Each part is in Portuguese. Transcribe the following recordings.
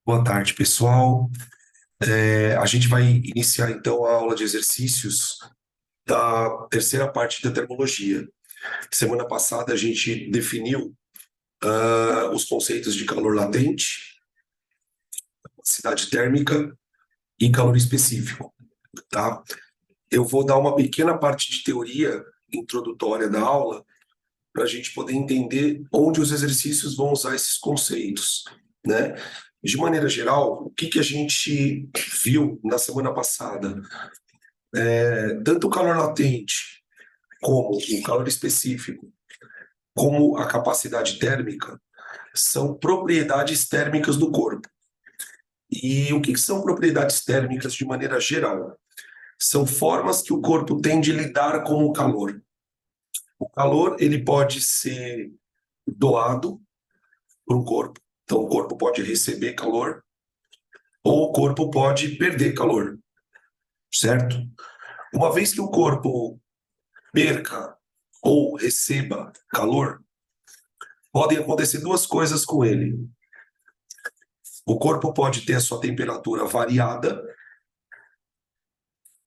Boa tarde, pessoal. A gente vai iniciar então a aula de exercícios da terceira parte da termologia. Semana passada a gente definiu os conceitos de calor latente, capacidade térmica e calor específico, tá? Eu vou dar uma pequena parte de teoria introdutória da aula para a gente poder entender onde os exercícios vão usar esses conceitos, né? De maneira geral, o que a gente viu na semana passada? Tanto o calor latente, como o calor específico, como a capacidade térmica, são propriedades térmicas do corpo. E o que são propriedades térmicas de maneira geral? São formas que o corpo tem de lidar com o calor. O calor ele pode ser doado para o corpo, então o corpo pode receber calor, ou o corpo pode perder calor, certo? Uma vez que o corpo perca ou receba calor, podem acontecer duas coisas com ele. O corpo pode ter a sua temperatura variada,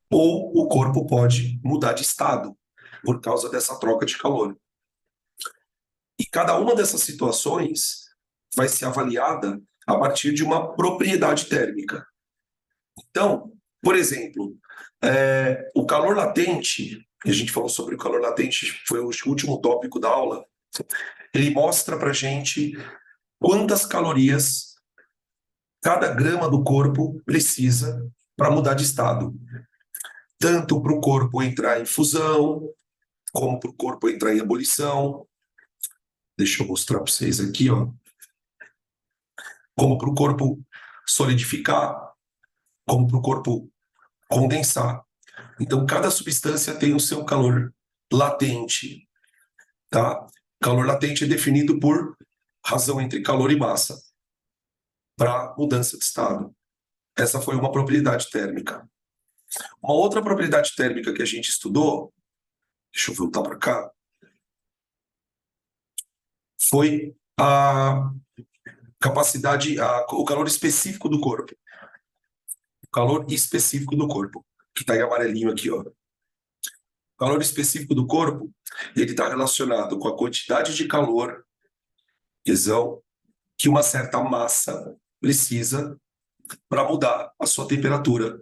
ou o corpo pode mudar de estado por causa dessa troca de calor. E cada uma dessas situações vai ser avaliada a partir de uma propriedade térmica. Então, por exemplo, o calor latente, a gente falou sobre o calor latente, foi o último tópico da aula, ele mostra para gente quantas calorias cada grama do corpo precisa para mudar de estado. Tanto para o corpo entrar em fusão, como para o corpo entrar em ebulição. Deixa eu mostrar para vocês aqui, ó. Como para o corpo solidificar, como para o corpo condensar. Então, cada substância tem o seu calor latente, tá? Calor latente é definido por razão entre calor e massa, para mudança de estado. Essa foi uma propriedade térmica. Uma outra propriedade térmica que a gente estudou, deixa eu voltar para cá, foi a capacidade, o calor específico do corpo. O calor específico do corpo, que está em amarelinho aqui, ó. O calor específico do corpo, ele está relacionado com a quantidade de calor, tesão, que uma certa massa precisa para mudar a sua temperatura,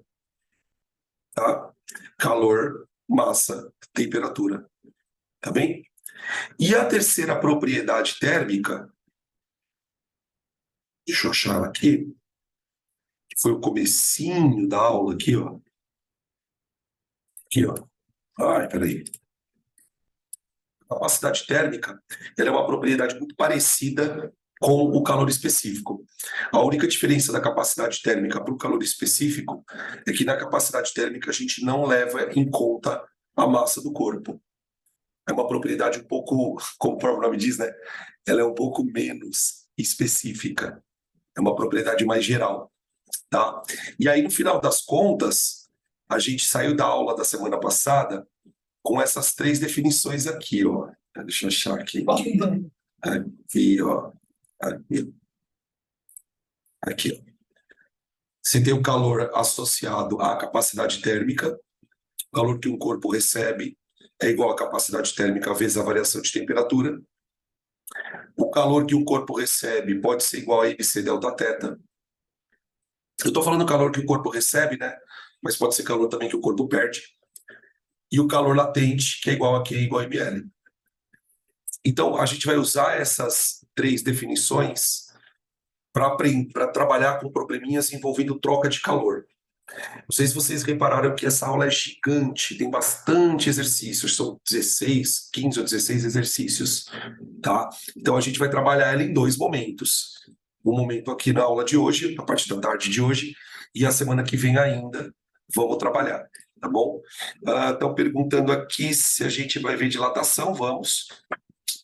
tá? Calor, massa, temperatura, tá bem? E a terceira propriedade térmica, deixa eu achar ela aqui, que foi o comecinho da aula aqui, ó. Aqui, ó. Ai, peraí. A capacidade térmica, ela é uma propriedade muito parecida com o calor específico. A única diferença da capacidade térmica para o calor específico é que na capacidade térmica a gente não leva em conta a massa do corpo. É uma propriedade um pouco, como o próprio nome diz, né? Ela é um pouco menos específica. É uma propriedade mais geral, tá? E aí, no final das contas, a gente saiu da aula da semana passada com essas três definições aqui, ó. Deixa eu achar aqui. Aqui, ó. Aqui, aqui, ó. Você tem o calor associado à capacidade térmica. O calor que um corpo recebe é igual à capacidade térmica vezes a variação de temperatura. O calor que o corpo recebe pode ser igual a MC delta θ. Eu estou falando do calor que o corpo recebe, né? Mas pode ser calor também que o corpo perde. E o calor latente, que é igual a Q igual a ml. Então, a gente vai usar essas três definições para trabalhar com probleminhas envolvendo troca de calor. Não sei se vocês repararam que essa aula é gigante, tem bastante exercícios, são 16, 15 ou 16 exercícios, tá? Então a gente vai trabalhar ela em dois momentos. Um momento aqui na aula de hoje, a partir da tarde de hoje, e a semana que vem ainda vamos trabalhar, tá bom? Estão perguntando aqui se a gente vai ver dilatação, vamos.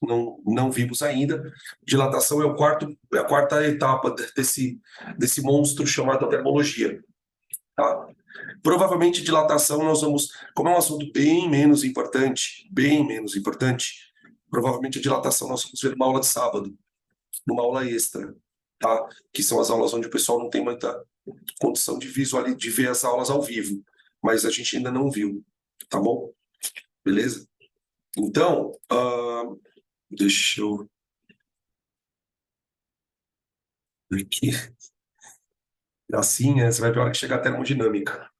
Não vimos ainda. Dilatação é a quarta etapa desse monstro chamado termologia. Tá? Provavelmente dilatação nós vamos, como é um assunto bem menos importante, provavelmente a dilatação nós vamos ver numa aula de sábado, numa aula extra, tá? Que são as aulas onde o pessoal não tem muita condição de ver as aulas ao vivo, mas a gente ainda não viu, tá bom? Beleza? Então, deixa eu ver aqui. Assim, né, você vai ver a hora que chegar a termodinâmica.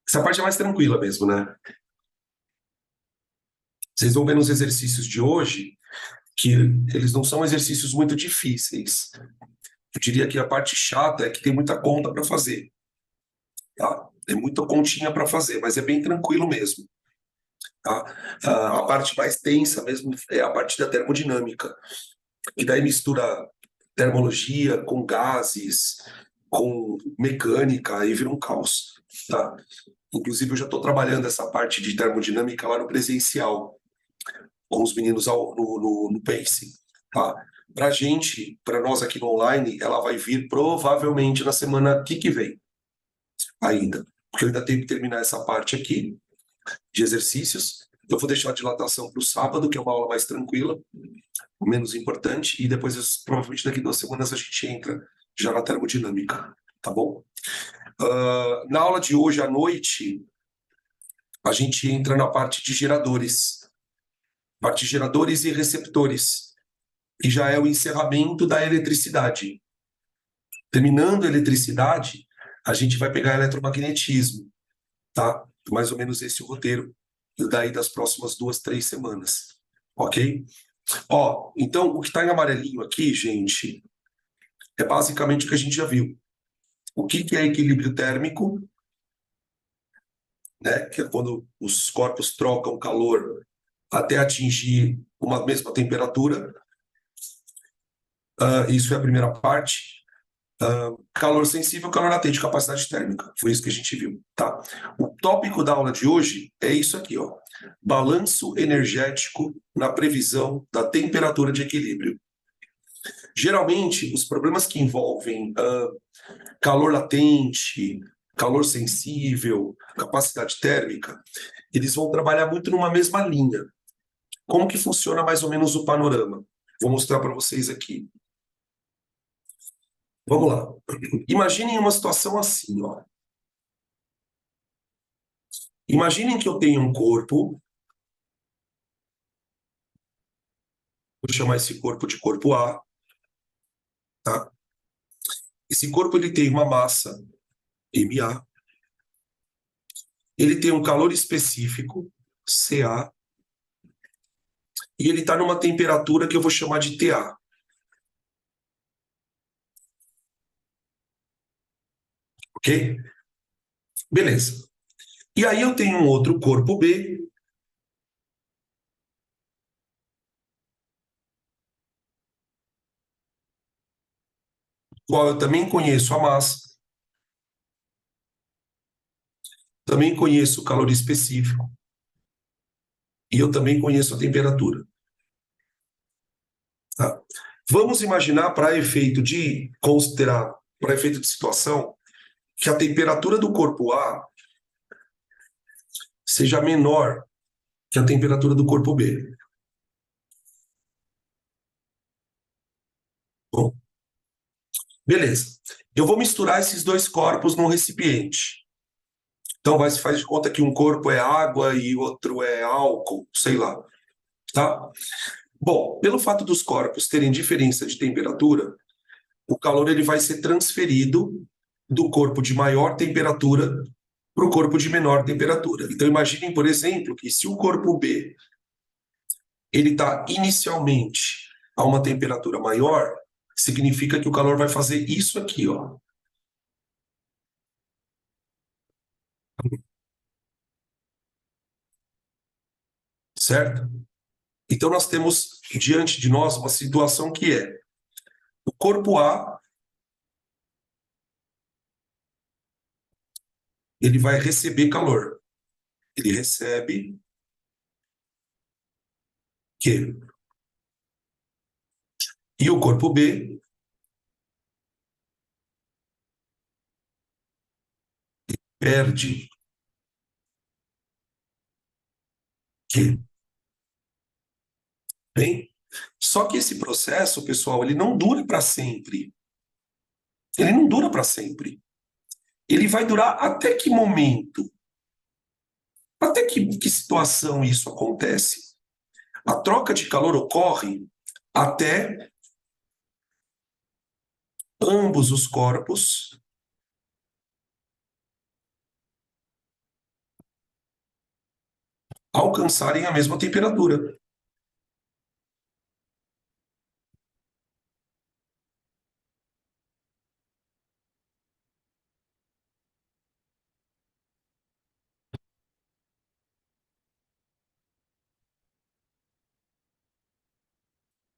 Essa parte é mais tranquila mesmo, né? Vocês vão ver nos exercícios de hoje que eles não são exercícios muito difíceis. Eu diria que a parte chata é que tem muita conta para fazer, tá? Tem muita continha para fazer, mas é bem tranquilo mesmo, tá? A parte mais tensa mesmo é a parte da termodinâmica, que daí mistura termologia com gases, com mecânica, aí vira um caos, tá? Inclusive, eu já estou trabalhando essa parte de termodinâmica lá no presencial, com os meninos no Pacing, tá? Para gente, para nós aqui no online, ela vai vir provavelmente na semana que vem, ainda, porque eu ainda tenho que terminar essa parte aqui de exercícios. Eu vou deixar a dilatação para o sábado, que é uma aula mais tranquila, menos importante, e depois, provavelmente daqui 2 semanas, a gente entra já na termodinâmica, tá bom? Na aula de hoje à noite, a gente entra na parte de geradores e receptores, que já é o encerramento da eletricidade. Terminando a eletricidade, a gente vai pegar eletromagnetismo, tá? Mais ou menos esse o roteiro daí das próximas 2, 3 semanas, ok? Ó, então o que está em amarelinho aqui, gente, é basicamente o que a gente já viu. O que que é equilíbrio térmico, né? Que é quando os corpos trocam calor até atingir uma mesma temperatura. Isso é a primeira parte. Calor sensível, calor latente, capacidade térmica. Foi isso que a gente viu, tá? O tópico da aula de hoje é isso aqui, ó. Balanço energético na previsão da temperatura de equilíbrio. Geralmente, os problemas que envolvem calor latente, calor sensível, capacidade térmica, eles vão trabalhar muito numa mesma linha. Como que funciona mais ou menos o panorama? Vou mostrar para vocês aqui. Vamos lá. Imaginem uma situação assim, ó. Imaginem que eu tenho um corpo, vou chamar esse corpo de corpo A, tá? Esse corpo ele tem uma massa, MA, ele tem um calor específico, CA, e ele está numa temperatura que eu vou chamar de TA, ok? Beleza. E aí eu tenho um outro corpo B, qual eu também conheço a massa, também conheço o calor específico, e eu também conheço a temperatura. Tá? Vamos imaginar, para efeito de considerar, para efeito de situação, que a temperatura do corpo A seja menor que a temperatura do corpo B. Bom, beleza. Eu vou misturar esses dois corpos num recipiente. Então vai se faz de conta que um corpo é água e outro é álcool, sei lá, tá? Bom, pelo fato dos corpos terem diferença de temperatura, o calor ele vai ser transferido do corpo de maior temperatura para o corpo de menor temperatura. Então imaginem, por exemplo, que se o corpo B ele está inicialmente a uma temperatura maior, significa que o calor vai fazer isso aqui, ó. Certo? Então nós temos diante de nós uma situação que é o corpo A, ele vai receber calor. Ele recebe que e o corpo B perde que, bem? Só que esse processo, pessoal, ele não dura para sempre. Ele não dura para sempre. Ele vai durar até que momento? Até que situação isso acontece? A troca de calor ocorre até ambos os corpos alcançarem a mesma temperatura.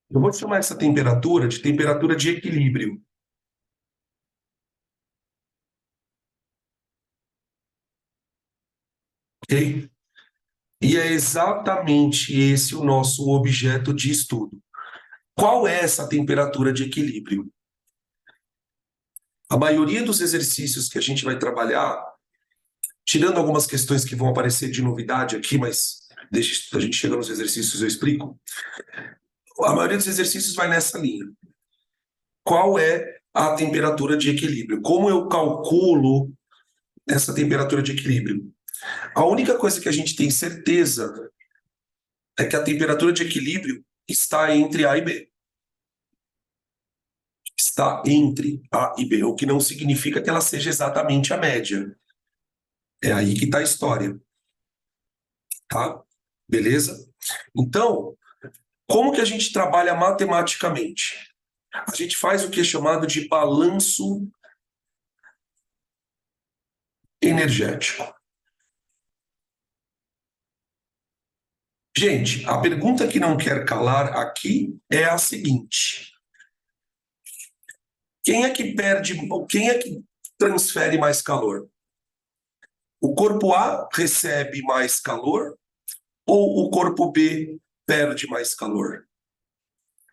Eu vou chamar essa temperatura de temperatura de equilíbrio. Ok? E é exatamente esse o nosso objeto de estudo. Qual é essa temperatura de equilíbrio? A maioria dos exercícios que a gente vai trabalhar, tirando algumas questões que vão aparecer de novidade aqui, mas deixa a gente chega nos exercícios eu explico. A maioria dos exercícios vai nessa linha. Qual é a temperatura de equilíbrio? Como eu calculo essa temperatura de equilíbrio? A única coisa que a gente tem certeza é que a temperatura de equilíbrio está entre A e B. Está entre A e B, o que não significa que ela seja exatamente a média. É aí que está a história. Tá? Beleza? Então, como que a gente trabalha matematicamente? A gente faz o que é chamado de balanço energético. Gente, a pergunta que não quer calar aqui é a seguinte: quem é que perde, quem é que transfere mais calor? O corpo A recebe mais calor ou o corpo B perde mais calor?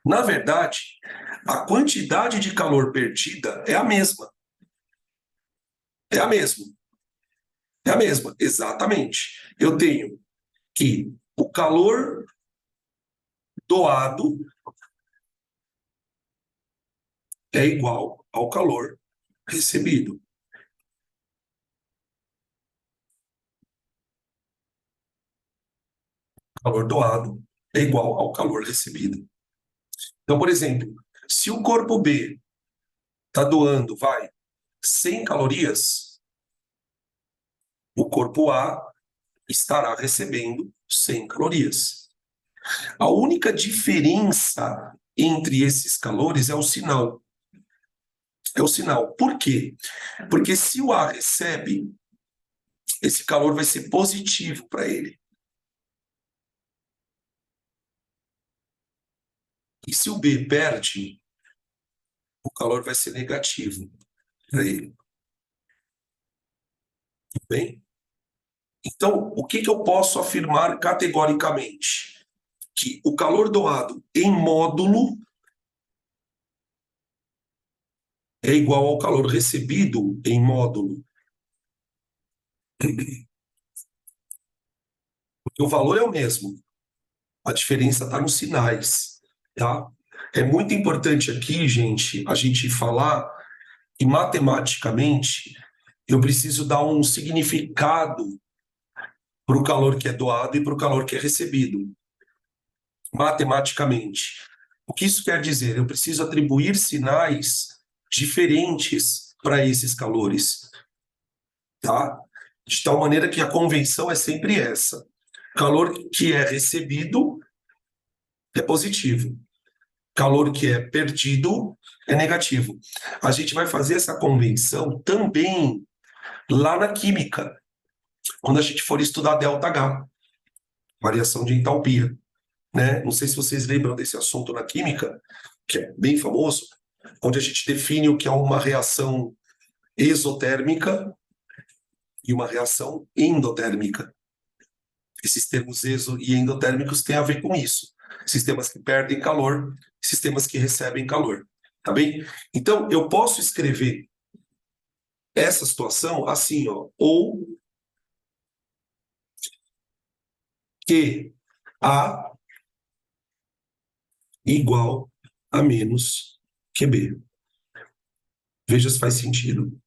Na verdade, a quantidade de calor perdida é a mesma. É a mesma. É a mesma, exatamente. Eu tenho que o calor doado é igual ao calor recebido. O calor doado é igual ao calor recebido. Então, por exemplo, se o corpo B está doando, 100 calorias, o corpo A estará recebendo 100 calorias. A única diferença entre esses calores é o sinal. É o sinal. Por quê? Porque se o A recebe, esse calor vai ser positivo para ele. E se o B perde, o calor vai ser negativo para ele. Tudo bem? Então, o que eu posso afirmar categoricamente? Que o calor doado em módulo é igual ao calor recebido em módulo. Porque o valor é o mesmo. A diferença está nos sinais, tá? É muito importante aqui, gente, a gente falar que matematicamente eu preciso dar um significado para o calor que é doado e para o calor que é recebido. Matematicamente. O que isso quer dizer? Eu preciso atribuir sinais diferentes para esses calores, tá? De tal maneira que a convenção é sempre essa. Calor que é recebido é positivo. Calor que é perdido é negativo. A gente vai fazer essa convenção também lá na química, quando a gente for estudar ΔH, variação de entalpia, né? Não sei se vocês lembram desse assunto na química, que é bem famoso, onde a gente define o que é uma reação exotérmica e uma reação endotérmica. Esses termos exo e endotérmicos têm a ver com isso. Sistemas que perdem calor, sistemas que recebem calor. Tá bem? Então, eu posso escrever essa situação assim, ó, ou que A igual a menos QB. Veja se faz sentido.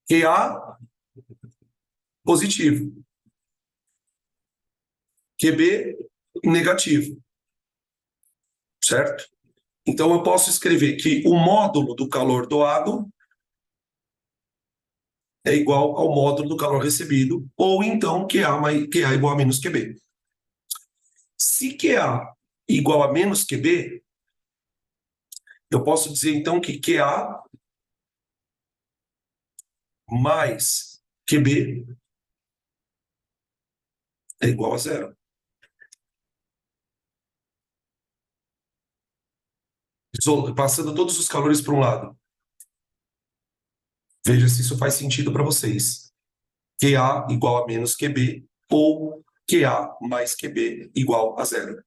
QA positivo. QB negativo. Certo? Então, eu posso escrever que o módulo do calor doado é igual ao módulo do calor recebido, ou então QA igual a menos QB. Se QA igual a menos QB, eu posso dizer, então, que QA mais QB é igual a zero. Passando todos os calores para um lado. Veja se isso faz sentido para vocês. QA igual a menos QB ou QA mais QB igual a zero.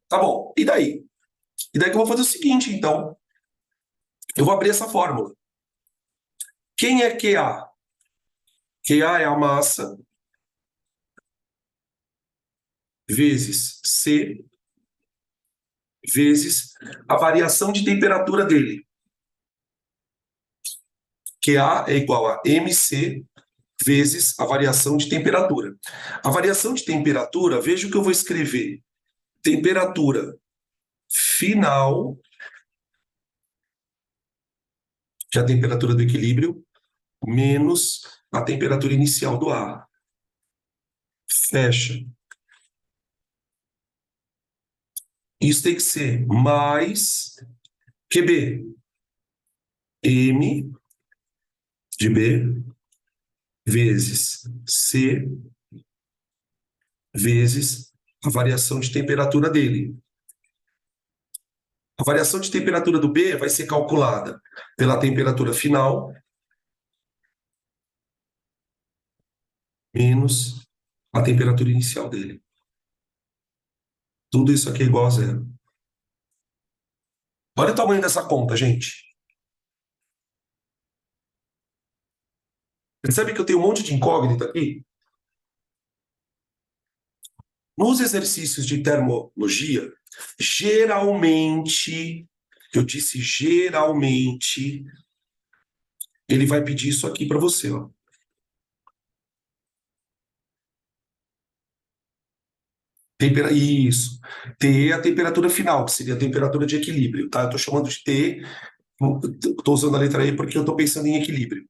Tá bom, e daí? E daí que eu vou fazer o seguinte, então. Eu vou abrir essa fórmula. Quem é QA? QA é a massa vezes C vezes a variação de temperatura dele. QA é igual a MC vezes a variação de temperatura. A variação de temperatura, veja o que eu vou escrever. Temperatura final, que é a temperatura do equilíbrio, menos a temperatura inicial do ar. Fecha. Isso tem que ser mais QB. M de B vezes C vezes a variação de temperatura dele. A variação de temperatura do B vai ser calculada pela temperatura final menos a temperatura inicial dele. Tudo isso aqui é igual a zero. Olha o tamanho dessa conta, gente. Percebe que eu tenho um monte de incógnita aqui? Nos exercícios de termologia, geralmente, eu disse geralmente, ele vai pedir isso aqui para você, ó. Isso. T é a temperatura final, que seria a temperatura de equilíbrio, tá? Eu estou chamando de T, estou usando a letra E porque eu estou pensando em equilíbrio,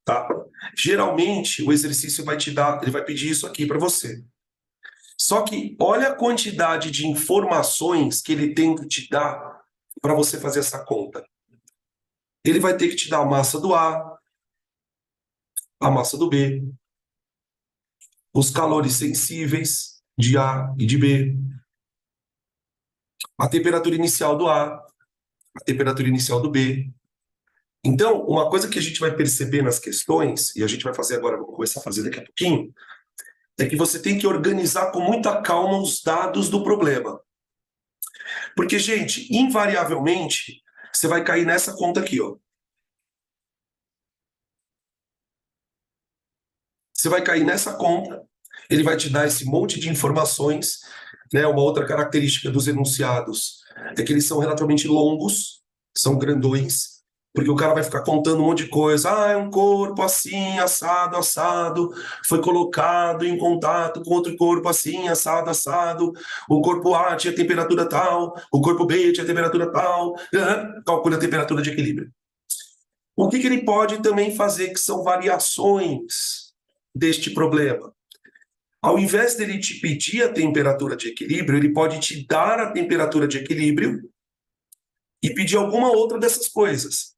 tá? Geralmente, o exercício vai te dar, ele vai pedir isso aqui para você. Só que olha a quantidade de informações que ele tem que te dar para você fazer essa conta. Ele vai ter que te dar a massa do A, a massa do B, os calores sensíveis de A e de B, a temperatura inicial do A, a temperatura inicial do B. Então, uma coisa que a gente vai perceber nas questões, e a gente vai fazer agora, vamos começar a fazer daqui a pouquinho, é que você tem que organizar com muita calma os dados do problema. Porque, gente, invariavelmente, você vai cair nessa conta aqui, ó. Você vai cair nessa conta, ele vai te dar esse monte de informações, né? Uma outra característica dos enunciados é que eles são relativamente longos, são grandões, porque o cara vai ficar contando um monte de coisa. Ah, é um corpo assim, assado, assado, foi colocado em contato com outro corpo assim, assado, assado. O corpo A tinha temperatura tal, o corpo B tinha temperatura tal. Calcula a temperatura de equilíbrio. O que ele pode também fazer, que são variações deste problema? Ao invés dele te pedir a temperatura de equilíbrio, ele pode te dar a temperatura de equilíbrio e pedir alguma outra dessas coisas.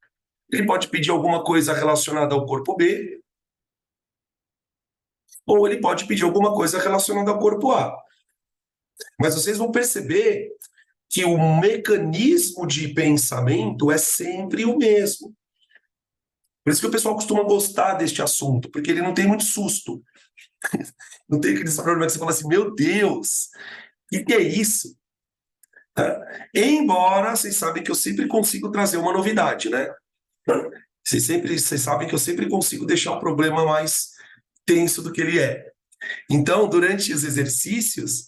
Ele pode pedir alguma coisa relacionada ao corpo B, ou ele pode pedir alguma coisa relacionada ao corpo A. Mas vocês vão perceber que o mecanismo de pensamento é sempre o mesmo. Por isso que o pessoal costuma gostar deste assunto, porque ele não tem muito susto. Não tem aqueles problemas que você fala assim, meu Deus, o que é isso? Embora vocês sabem que eu sempre consigo trazer uma novidade, né? Vocês sabem que eu sempre consigo deixar o problema mais tenso do que ele é. Então, durante os exercícios,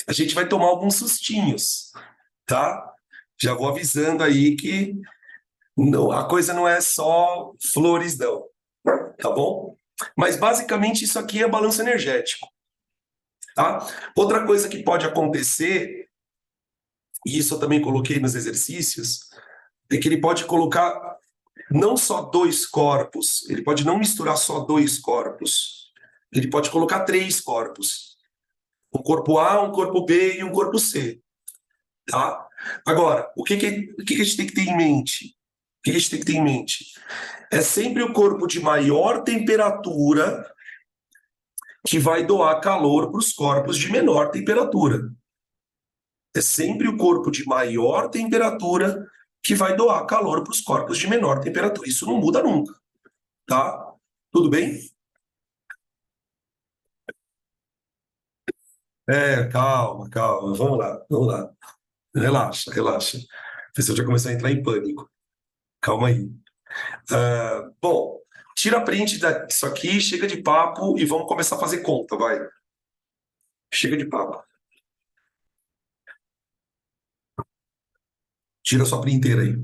a gente vai tomar alguns sustinhos, tá? Já vou avisando aí que a coisa não é só flores, não, tá bom? Mas basicamente isso aqui é balanço energético, tá? Outra coisa que pode acontecer, e isso eu também coloquei nos exercícios, é que ele pode colocar não só dois corpos, ele pode não misturar só dois corpos, ele pode colocar três corpos. Um corpo A, um corpo B e um corpo C, tá? Agora, o que a gente tem que ter em mente? O que a gente tem que ter em mente? É sempre o corpo de maior temperatura que vai doar calor para os corpos de menor temperatura. É sempre o corpo de maior temperatura que vai doar calor para os corpos de menor temperatura. Isso não muda nunca, tá? Tudo bem? Calma, calma. Vamos lá, vamos lá. Relaxa, relaxa. A pessoa já começou a entrar em pânico. Calma aí. Bom, tira print disso aqui, chega de papo e vamos começar a fazer conta, vai. Chega de papo. Tira sua printeira aí.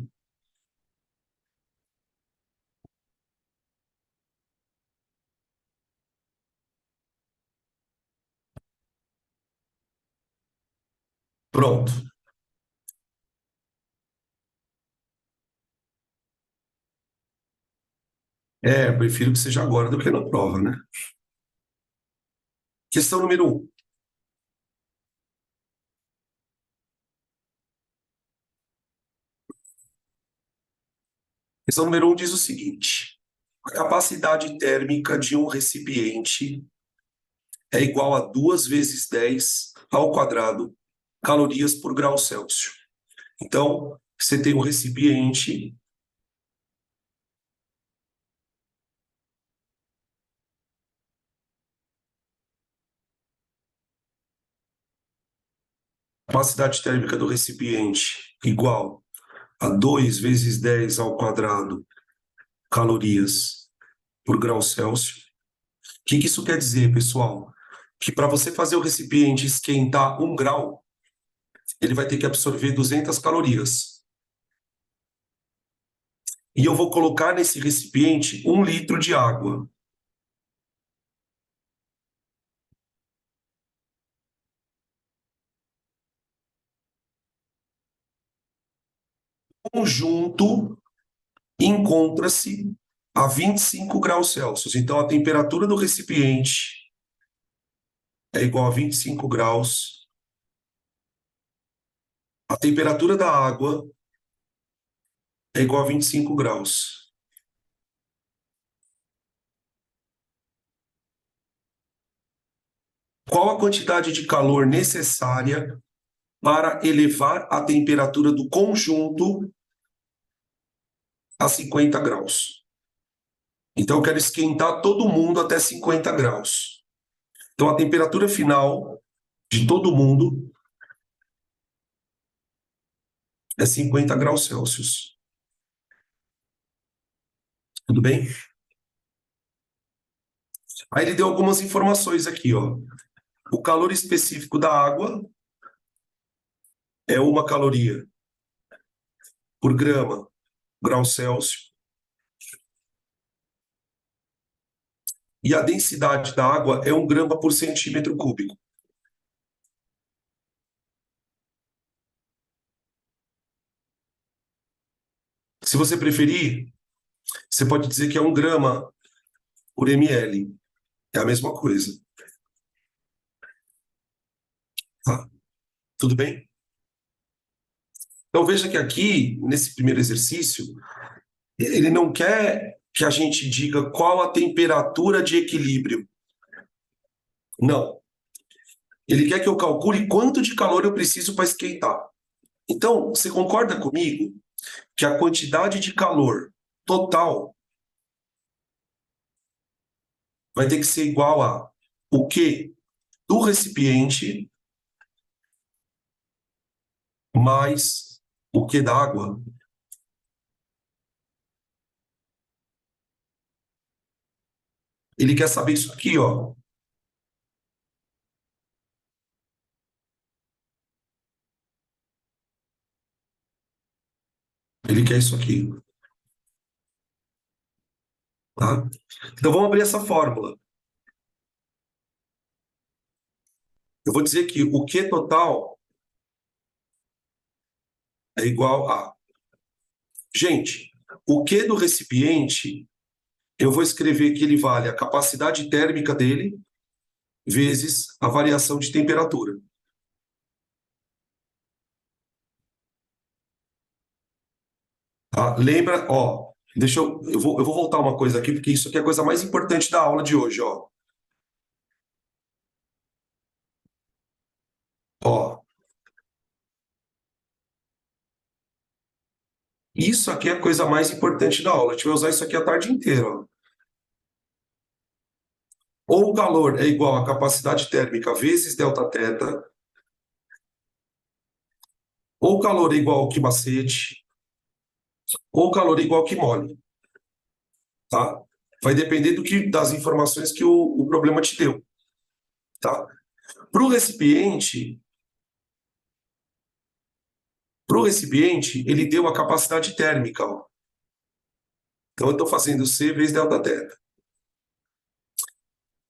Pronto. Prefiro que seja agora do que na prova, né? Questão número um. Questão número um diz o seguinte: a capacidade térmica de um recipiente é igual a 2 vezes 10 ao quadrado calorias por grau Celsius. Então, você tem um recipiente, capacidade térmica do recipiente igual a 2 vezes 10 ao quadrado calorias por grau Celsius. O que isso quer dizer, pessoal? Que para você fazer o recipiente esquentar 1 grau, ele vai ter que absorver 200 calorias. E eu vou colocar nesse recipiente 1 litro de água. O conjunto encontra-se a 25 graus Celsius. Então, a temperatura do recipiente é igual a 25 graus. A temperatura da água é igual a 25 graus. Qual a quantidade de calor necessária para elevar a temperatura do conjunto a 50 graus? Então, eu quero esquentar todo mundo até 50 graus. Então, a temperatura final de todo mundo é 50 graus Celsius. Tudo bem? Aí ele deu algumas informações aqui, ó. O calor específico da água é 1 caloria por grau Celsius. E a densidade da água é 1 grama por centímetro cúbico. Se você preferir, você pode dizer que é 1 grama por ml. É a mesma coisa. Tá? Tudo bem? Então veja que aqui, nesse primeiro exercício, ele não quer que a gente diga qual a temperatura de equilíbrio. Não. Ele quer que eu calcule quanto de calor eu preciso para esquentar. Então, você concorda comigo que a quantidade de calor total vai ter que ser igual a o Q do recipiente mais o Q da água? Ele quer saber isso aqui, ó. Ele quer isso aqui, tá? Então vamos abrir essa fórmula. Eu vou dizer que o Q total é igual a... Gente, o Q do recipiente, eu vou escrever que ele vale a capacidade térmica dele vezes a variação de temperatura. Tá? Lembra, ó, eu vou voltar uma coisa aqui, porque isso aqui é a coisa mais importante da aula de hoje, ó. Ó, isso aqui é a coisa mais importante da aula. A gente vai usar isso aqui a tarde inteira, ó. Ou o calor é igual à capacidade térmica vezes ΔT, ou o calor é igual ao que macete, ou o calor é igual ao que mole, tá? Vai depender das informações que o problema te deu, tá? Para o recipiente, ele deu a capacidade térmica, ó. Então eu estou fazendo C vezes ΔT.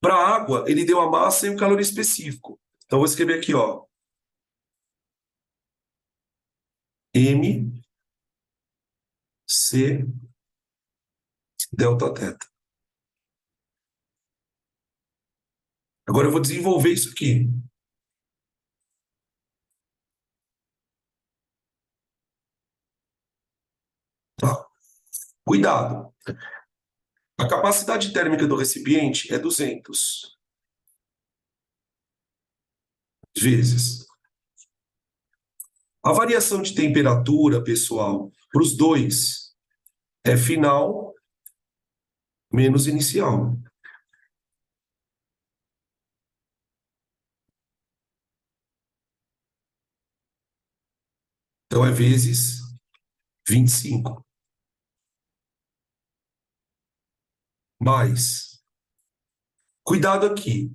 Para a água, ele deu a massa e o calor específico. Então eu vou escrever aqui, ó, M C ΔT. Agora eu vou desenvolver isso aqui. Tá? Cuidado. A capacidade térmica do recipiente é 200 vezes. A variação de temperatura, pessoal, para os dois é final menos inicial. Então é vezes 25. Mais. Cuidado aqui.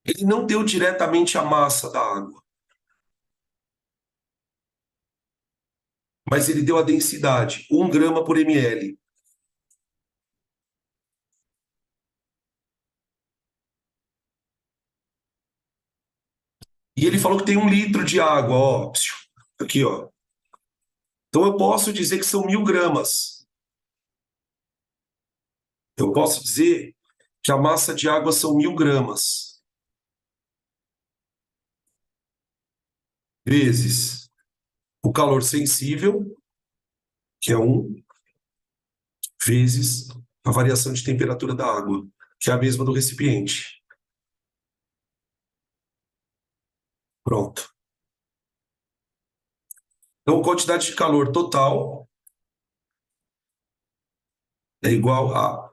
Ele não deu diretamente a massa da água, mas ele deu a densidade, 1 grama por ml. E ele falou que tem 1 litro de água, ó. Aqui, ó. Então eu posso dizer que são 1.000 gramas. Eu posso dizer que a massa de água são 1.000 gramas. Vezes o calor sensível, que é 1, vezes a variação de temperatura da água, que é a mesma do recipiente. Pronto. Então, quantidade de calor total é igual a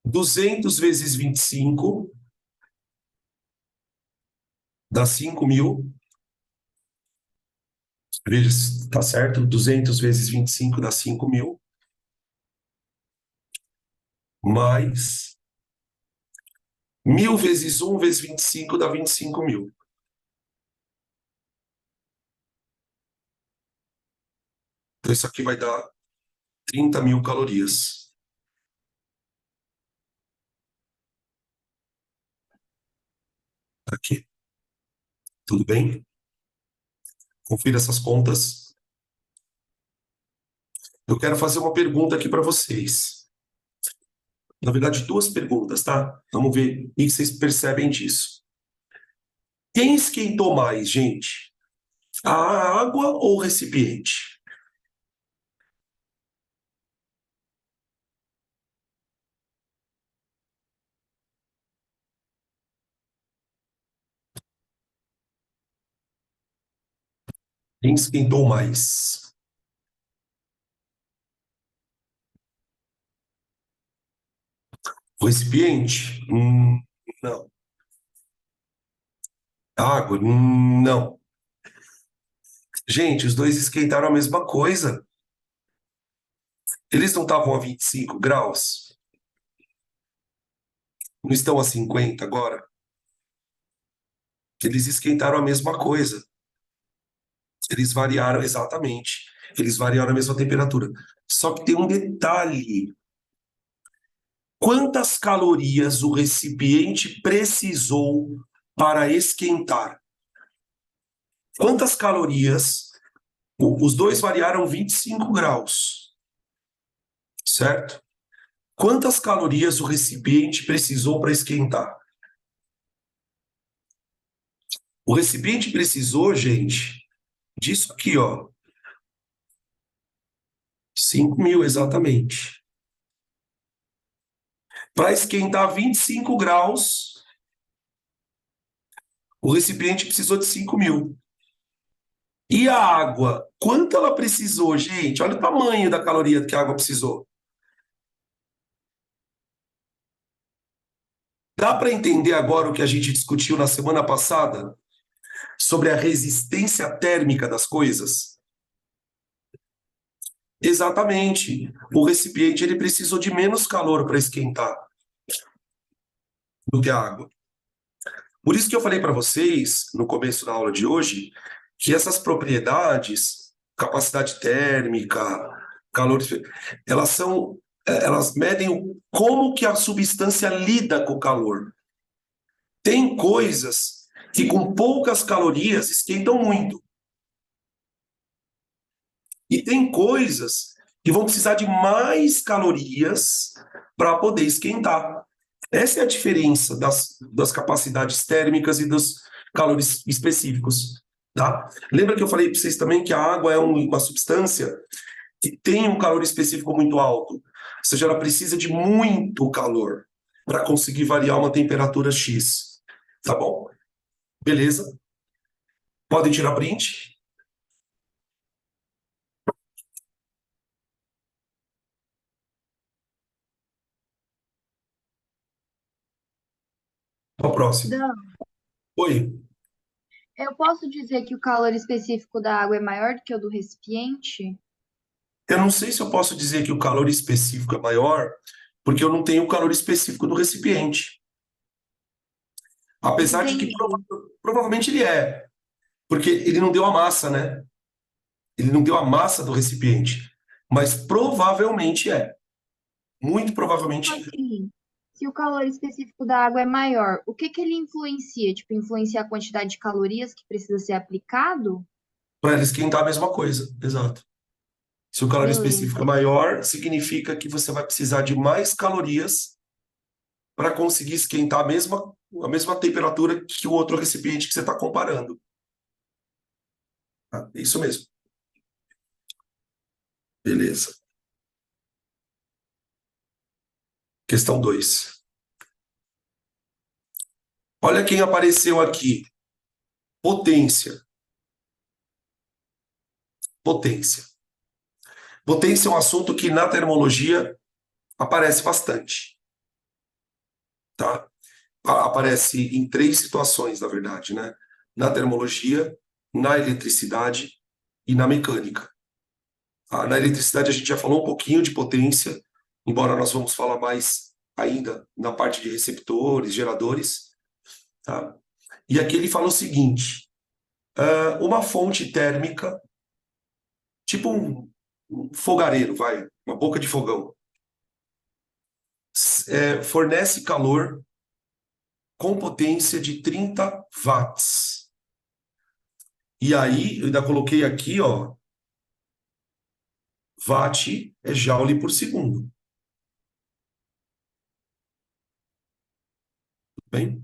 200 vezes 25 dá 5.000. Veja se está certo. 200 vezes 25 dá 5.000. Mais 1.000 vezes 1 vezes 25 dá 25.000. Então, isso aqui vai dar 30.000 calorias. Aqui. Tudo bem? Confira essas contas. Eu quero fazer uma pergunta aqui para vocês. Na verdade, 2 perguntas, tá? Vamos ver o que vocês percebem disso. Quem esquentou mais, gente? A água ou o recipiente? Quem esquentou mais? O recipiente? Não. A água? Não. Gente, os dois esquentaram a mesma coisa. Eles não estavam a 25 graus? Não estão a 50 agora? Eles esquentaram a mesma coisa. Eles variaram exatamente. Eles variaram a mesma temperatura. Só que tem um detalhe. Quantas calorias o recipiente precisou para esquentar? Quantas calorias? Os dois variaram 25 graus, certo? Quantas calorias o recipiente precisou para esquentar? O recipiente precisou, gente, disso aqui, ó. 5.000, exatamente. Para esquentar 25 graus, o recipiente precisou de 5.000. E a água? Quanto ela precisou, gente? Olha o tamanho da caloria que a água precisou. Dá para entender agora o que a gente discutiu na semana passada sobre a resistência térmica das coisas? Exatamente. O recipiente ele precisou de menos calor para esquentar do que a água. Por isso que eu falei para vocês, no começo da aula de hoje, que essas propriedades, capacidade térmica, calor, elas medem como que a substância lida com o calor. Tem coisas que com poucas calorias esquentam muito. E tem coisas que vão precisar de mais calorias para poder esquentar. Essa é a diferença das capacidades térmicas e dos calores específicos. Tá? Lembra que eu falei para vocês também que a água é uma substância que tem um calor específico muito alto. Ou seja, ela precisa de muito calor para conseguir variar uma temperatura X. Tá bom? Beleza? Podem tirar print? Qual o próximo? Dan, Oi. eu posso dizer que o calor específico da água é maior do que o do recipiente? Eu não sei se eu posso dizer que o calor específico é maior, porque eu não tenho o calor específico do recipiente. Apesar de que Entendi. provavelmente ele é, porque ele não deu a massa, né? Ele não deu a massa do recipiente, mas provavelmente é. Muito Tipo provavelmente é. assim, se o calor específico da água é maior, o que que ele influencia? Tipo, influencia a quantidade de calorias que precisa ser aplicado? Para ele esquentar a mesma coisa, exato. Se o calor específico é Beleza. maior, significa que você vai precisar de mais calorias para conseguir esquentar a mesma temperatura que o outro recipiente que você está comparando. Tá? Isso mesmo. Beleza. Questão 2. Olha quem apareceu aqui. Potência. Potência. Potência é um assunto que na termologia aparece bastante, tá? Aparece em 3 situações, na verdade, né? Na termologia, na eletricidade e na mecânica. Na eletricidade a gente já falou um pouquinho de potência, embora nós vamos falar mais ainda na parte de receptores, geradores, tá? E aqui ele fala o seguinte: uma fonte térmica, tipo um fogareiro, vai, uma boca de fogão, fornece calor com potência de 30 watts. E aí, eu ainda coloquei aqui, ó, watt é joule por segundo. Tudo bem?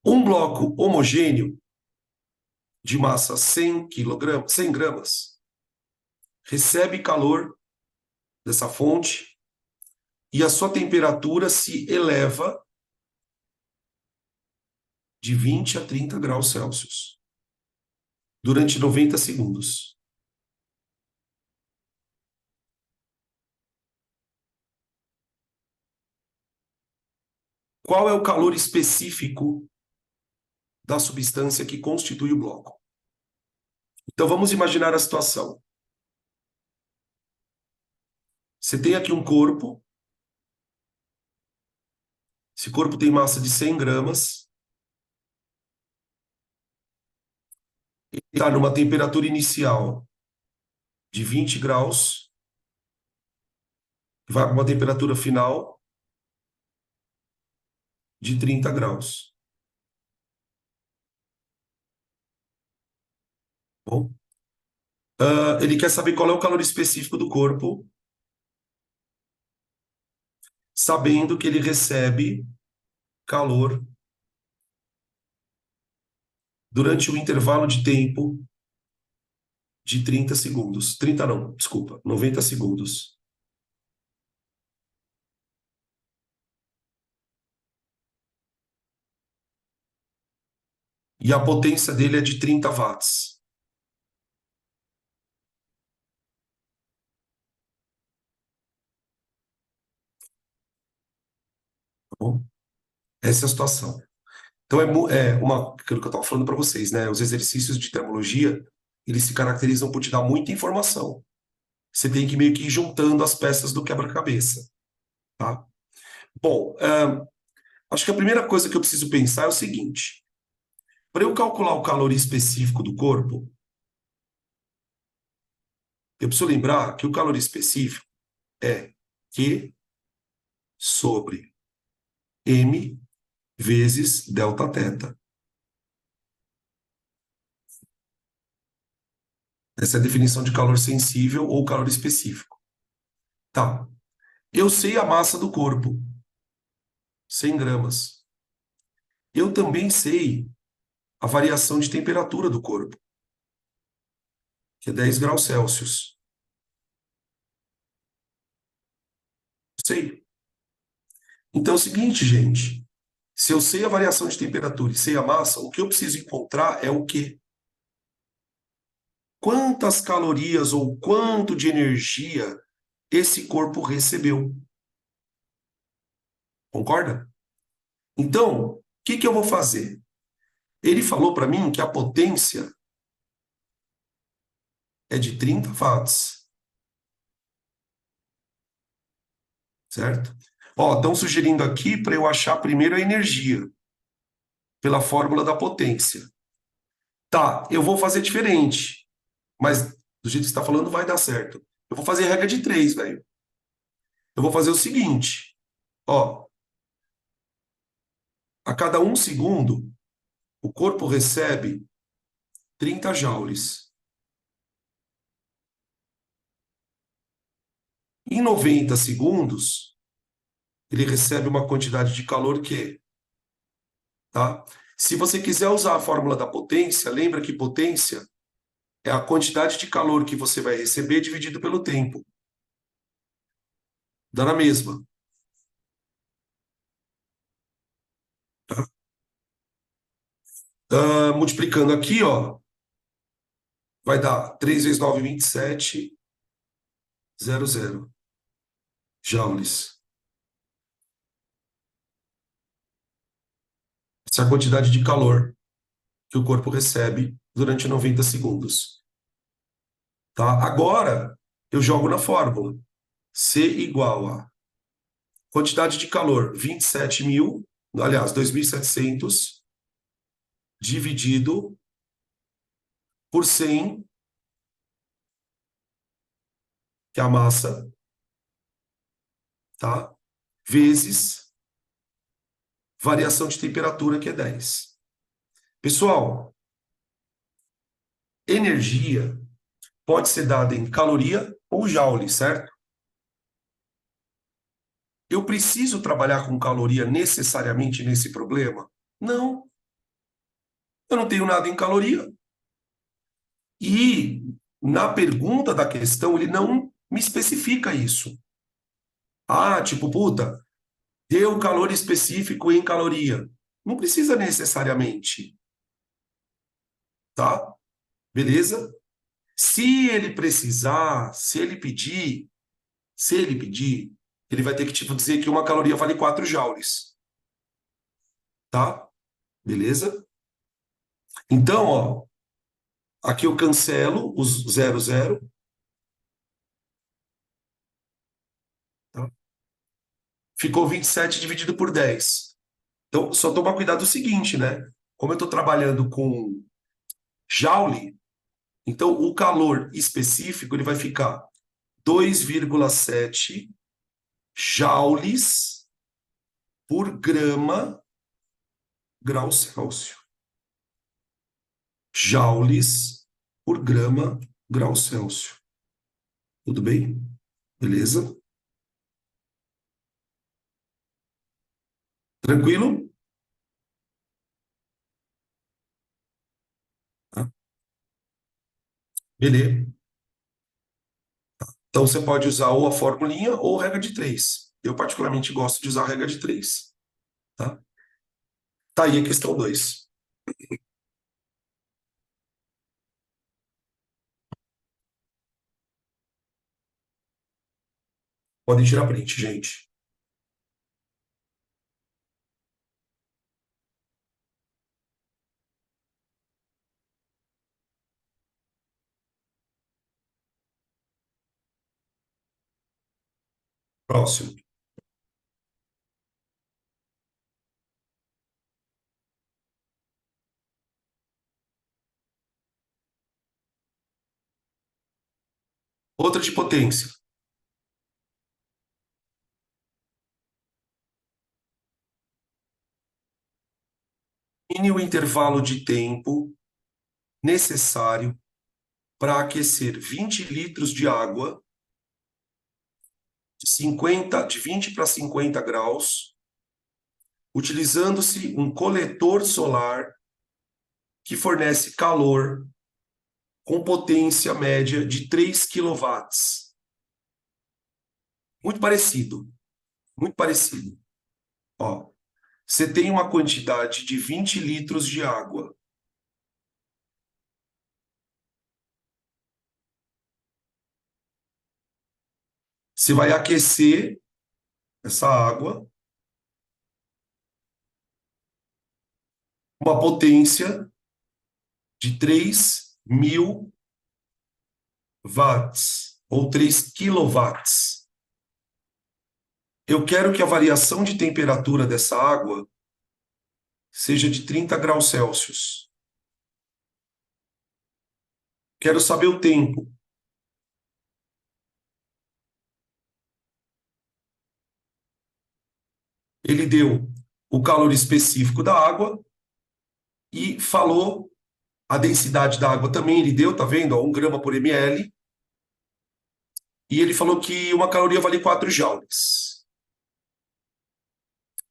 Um bloco homogêneo de massa 100 kg, 100 gramas, recebe calor dessa fonte e a sua temperatura se eleva de 20 a 30 graus Celsius durante 90 segundos. Qual é o calor específico da substância que constitui o bloco? Então vamos imaginar a situação. Você tem aqui um corpo, esse corpo tem massa de 100 gramas, Está numa temperatura inicial de 20 graus, vai para uma temperatura final de 30 graus. Bom, ele quer saber qual é o calor específico do corpo, sabendo que ele recebe calor durante o intervalo de tempo de 30 segundos. 30 não, desculpa, 90 segundos. E a potência dele é de 30 watts. Tá bom? Essa é a situação. Então, aquilo que eu estava falando para vocês, né? Os exercícios de termologia, eles se caracterizam por te dar muita informação. Você tem que meio que ir juntando as peças do quebra-cabeça, tá? Bom, acho que a primeira coisa que eu preciso pensar é o seguinte. Para eu calcular o calor específico do corpo, eu preciso lembrar que o calor específico é Q sobre M vezes delta θ. Essa é a definição de calor sensível ou calor específico. Tá. Eu sei a massa do corpo, 100 gramas. Eu também sei a variação de temperatura do corpo, que é 10 graus Celsius. Sei. Então é o seguinte, gente. Se eu sei a variação de temperatura e sei a massa, o que eu preciso encontrar é o quê? Quantas calorias ou quanto de energia esse corpo recebeu. Concorda? Então, o que eu vou fazer? Ele falou para mim que a potência é de 30 watts, certo? Ó, estão sugerindo aqui para eu achar primeiro a energia, pela fórmula da potência. Tá, eu vou fazer diferente, mas do jeito que você está falando vai dar certo. Eu vou fazer regra de 3, velho. Eu vou fazer o seguinte, ó, a cada 1 segundo, o corpo recebe 30 joules. Em 90 segundos, ele recebe uma quantidade de calor que, tá? Se você quiser usar a fórmula da potência, lembra que potência é a quantidade de calor que você vai receber dividido pelo tempo. Dá na mesma. Tá? Multiplicando aqui, ó, vai dar 3 vezes 9, 27, 00 joules. Essa é a quantidade de calor que o corpo recebe durante 90 segundos. Tá? Agora, eu jogo na fórmula. C igual a quantidade de calor, 27.000, aliás, 2.700, dividido por 100, que é a massa, tá? Vezes variação de temperatura, que é 10. Pessoal, energia pode ser dada em caloria ou joule, certo? Eu preciso trabalhar com caloria necessariamente nesse problema? Não. Eu não tenho nada em caloria. E na pergunta da questão, ele não me especifica isso. Ah, tipo, puta, deu calor específico em caloria. Não precisa necessariamente, tá? Beleza? Se ele precisar, se ele pedir, ele vai ter que, tipo, dizer que uma caloria vale 4 joules, tá? Beleza? Então, ó, aqui eu cancelo os 00, tá? Ficou 27 dividido por 10. Então, só tomar cuidado do seguinte, né? Como eu estou trabalhando com joule, Então, o calor específico ele vai ficar 2,7 joules por grama grau Celsius. Joules por grama grau Celsius. Tudo bem? Beleza? Tranquilo? Tá. Beleza. Então, você pode usar ou a formulinha ou regra de 3. Eu, particularmente, gosto de usar a regra de 3. Tá? Tá aí a questão 2. Podem tirar print, gente. Próximo. Outra de potência. Define o intervalo de tempo necessário para aquecer 20 litros de água de 20 para 50 graus, utilizando-se um coletor solar que fornece calor com potência média de 3 quilowatts. Muito parecido, muito parecido. Ó, você tem uma quantidade de 20 litros de água. Você vai aquecer essa água com uma potência de 3.000 watts ou 3 quilowatts. Eu quero que a variação de temperatura dessa água seja de 30 graus Celsius. Quero saber o tempo. Ele deu o calor específico da água e falou a densidade da água também, ele deu, tá vendo? Ó, 1 grama por ml. E ele falou que uma caloria vale 4 joules.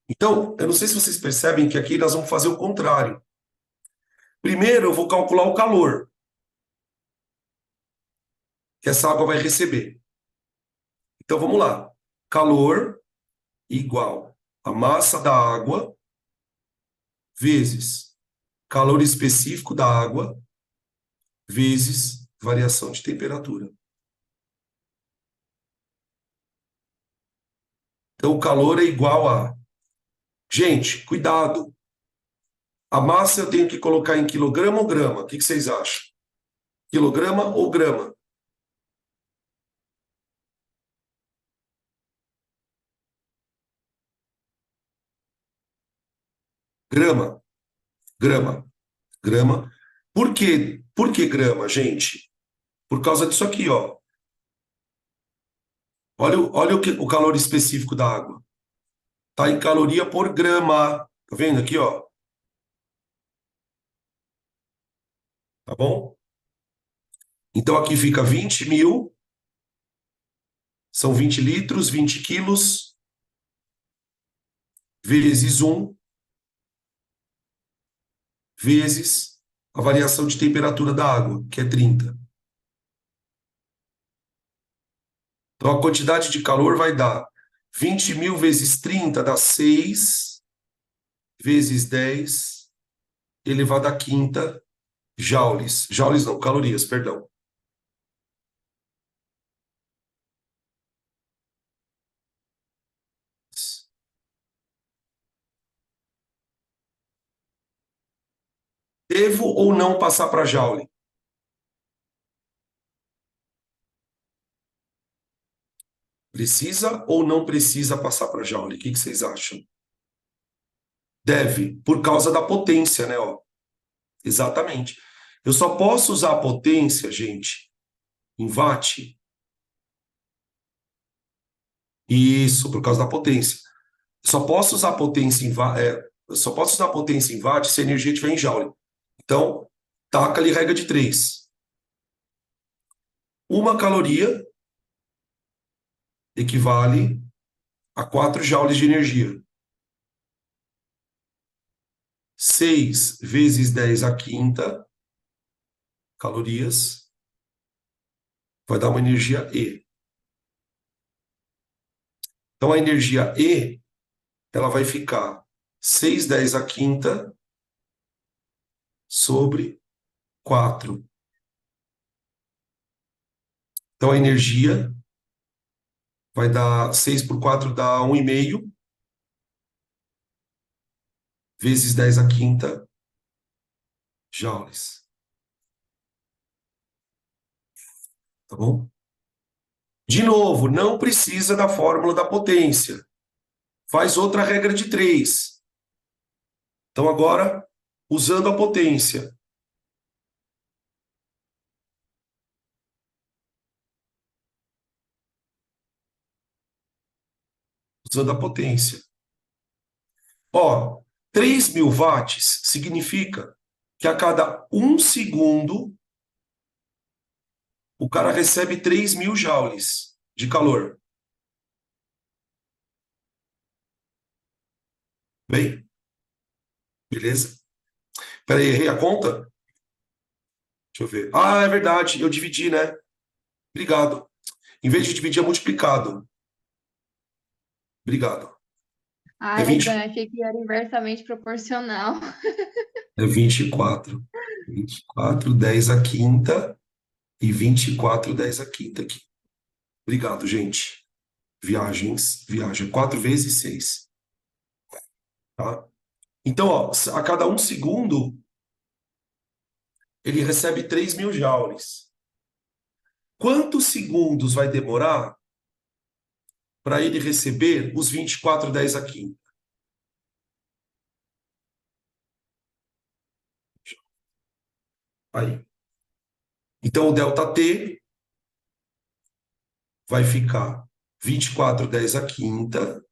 Então, eu não sei se vocês percebem que aqui nós vamos fazer o contrário. Primeiro, eu vou calcular o calor que essa água vai receber. Então, vamos lá. Calor igual a massa da água vezes calor específico da água vezes variação de temperatura. Então, o calor é igual a... Gente, cuidado. A massa eu tenho que colocar em quilograma ou grama? O que vocês acham? Quilograma ou grama? Grama. Grama. Grama. Por quê? Por que grama, gente? Por causa disso aqui, ó. Olha o calor específico da água. Está em caloria por grama. Tá vendo aqui, ó? Tá bom? Então aqui fica 20.000. São 20 litros, 20 quilos, vezes 1, vezes a variação de temperatura da água, que é 30. Então a quantidade de calor vai dar 20.000 vezes 30 dá 6, vezes 10, elevado à quinta, joules. Joules não, calorias, perdão. Devo ou não passar para joule? Precisa ou não precisa passar para joule? O que vocês acham? Deve, por causa da potência, né? Ó. Exatamente. Eu só posso usar a potência, gente, em watt. Isso, por causa da potência. Só posso usar potência em watt, só posso usar potência em watt se a energia estiver em joule. Então, taca ali regra de 3. Uma caloria equivale a 4 joules de energia. 6 vezes 10 à quinta calorias vai dar uma energia E. Então, a energia E, ela vai ficar 6 10 à quinta sobre 4. Então, a energia vai dar 6 por 4 dá 1,5 vezes 10 à quinta joules. Tá bom? De novo, não precisa da fórmula da potência. Faz outra regra de 3. Então, agora, usando a potência. Usando a potência. Ó, 3.000 watts significa que a cada 1 segundo o cara recebe 3.000 joules de calor. Bem? Beleza? Peraí, errei a conta? Deixa eu ver. Ah, é verdade, eu dividi, né? Obrigado. Em vez de dividir, é multiplicado. Obrigado. Ah, É 20, Regan, achei que era inversamente proporcional. é 24. 24, 10 à quinta e 24, 10 à quinta aqui. Obrigado, gente. Viagem. 4 vezes 6. Tá? Então, ó, a cada 1 segundo, ele recebe 3.000 joules. Quantos segundos vai demorar para ele receber os 24, 10 à quinta? Aí. Então, o ΔT vai ficar 24, 10 à quinta,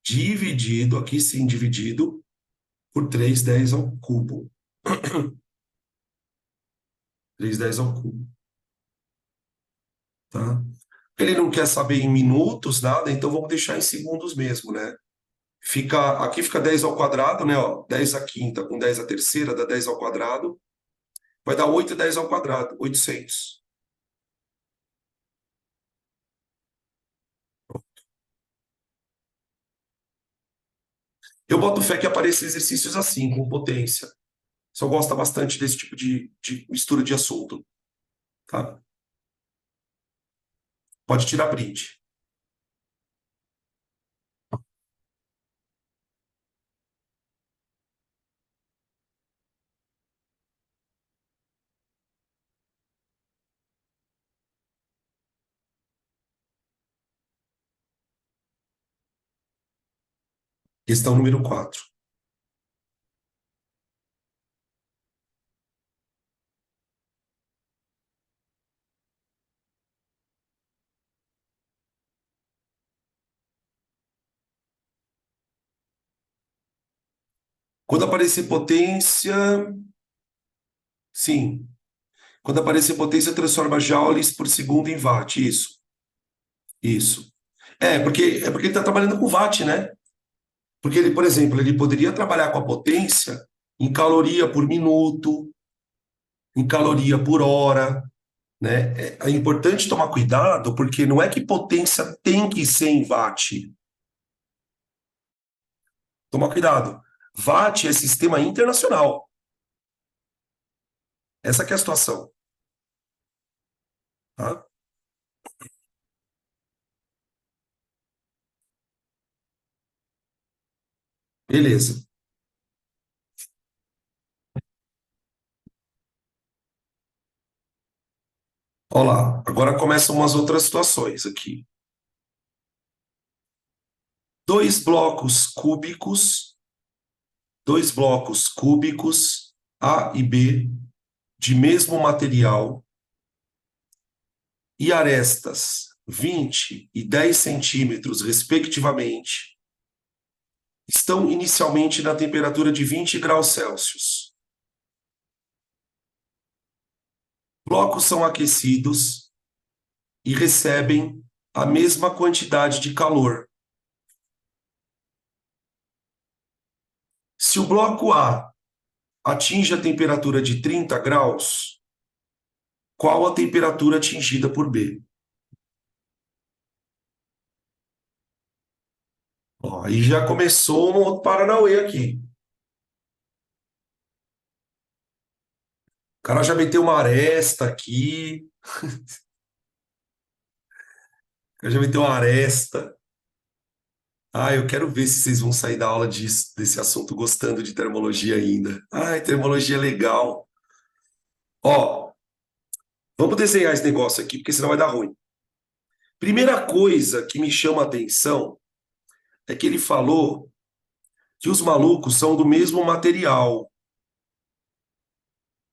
dividido, aqui sim, dividido, por 3, 10 ao cubo. 3, 10 ao cubo. Tá? Ele não quer saber em minutos, nada, então vamos deixar em segundos mesmo, né? Aqui fica 10 ao quadrado, né? Ó, 10 à quinta com 10 à terceira dá 10 ao quadrado. Vai dar 8 10 ao quadrado, 800. Eu boto fé que apareçam exercícios assim, com potência. Só gosta bastante desse tipo de mistura de assunto. Tá? Pode tirar print. Questão número 4. Quando aparecer potência. Sim. Quando aparecer potência, transforma joules por segundo em watt. Isso. Isso. É porque ele está trabalhando com watt, né? Porque ele, por exemplo, ele poderia trabalhar com a potência em caloria por minuto, em caloria por hora, né? É importante tomar cuidado, porque não é que potência tem que ser em watt. Tomar cuidado. Watt é sistema internacional. Essa que é a situação. Tá? Beleza. Olha lá. Agora começam umas outras situações aqui. 2 blocos cúbicos. 2 blocos cúbicos A e B, de mesmo material, e arestas 20 e 10 centímetros, respectivamente, estão inicialmente na temperatura de 20 graus Celsius. Blocos são aquecidos e recebem a mesma quantidade de calor. Se o bloco A atinge a temperatura de 30 graus, qual a temperatura atingida por B? Ó, aí já começou um outro Paranauê aqui. O cara já meteu uma aresta aqui, o cara já meteu uma aresta. Ah, eu quero ver se vocês vão sair da aula desse assunto gostando de termologia ainda. Ai, termologia é legal. Ó, vamos desenhar esse negócio aqui, porque senão vai dar ruim. Primeira coisa que me chama a atenção é que ele falou que os malucos são do mesmo material. O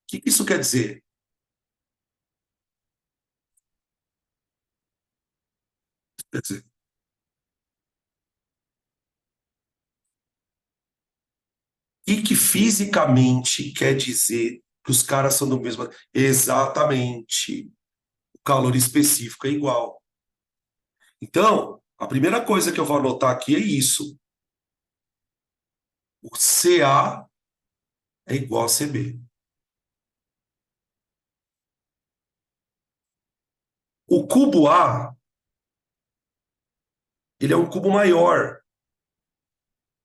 que isso quer dizer? Quer dizer, o que fisicamente quer dizer que os caras são do mesmo? Exatamente. O calor específico é igual. Então, a primeira coisa que eu vou anotar aqui é isso. O CA é igual a CB. O cubo A, ele é um cubo maior.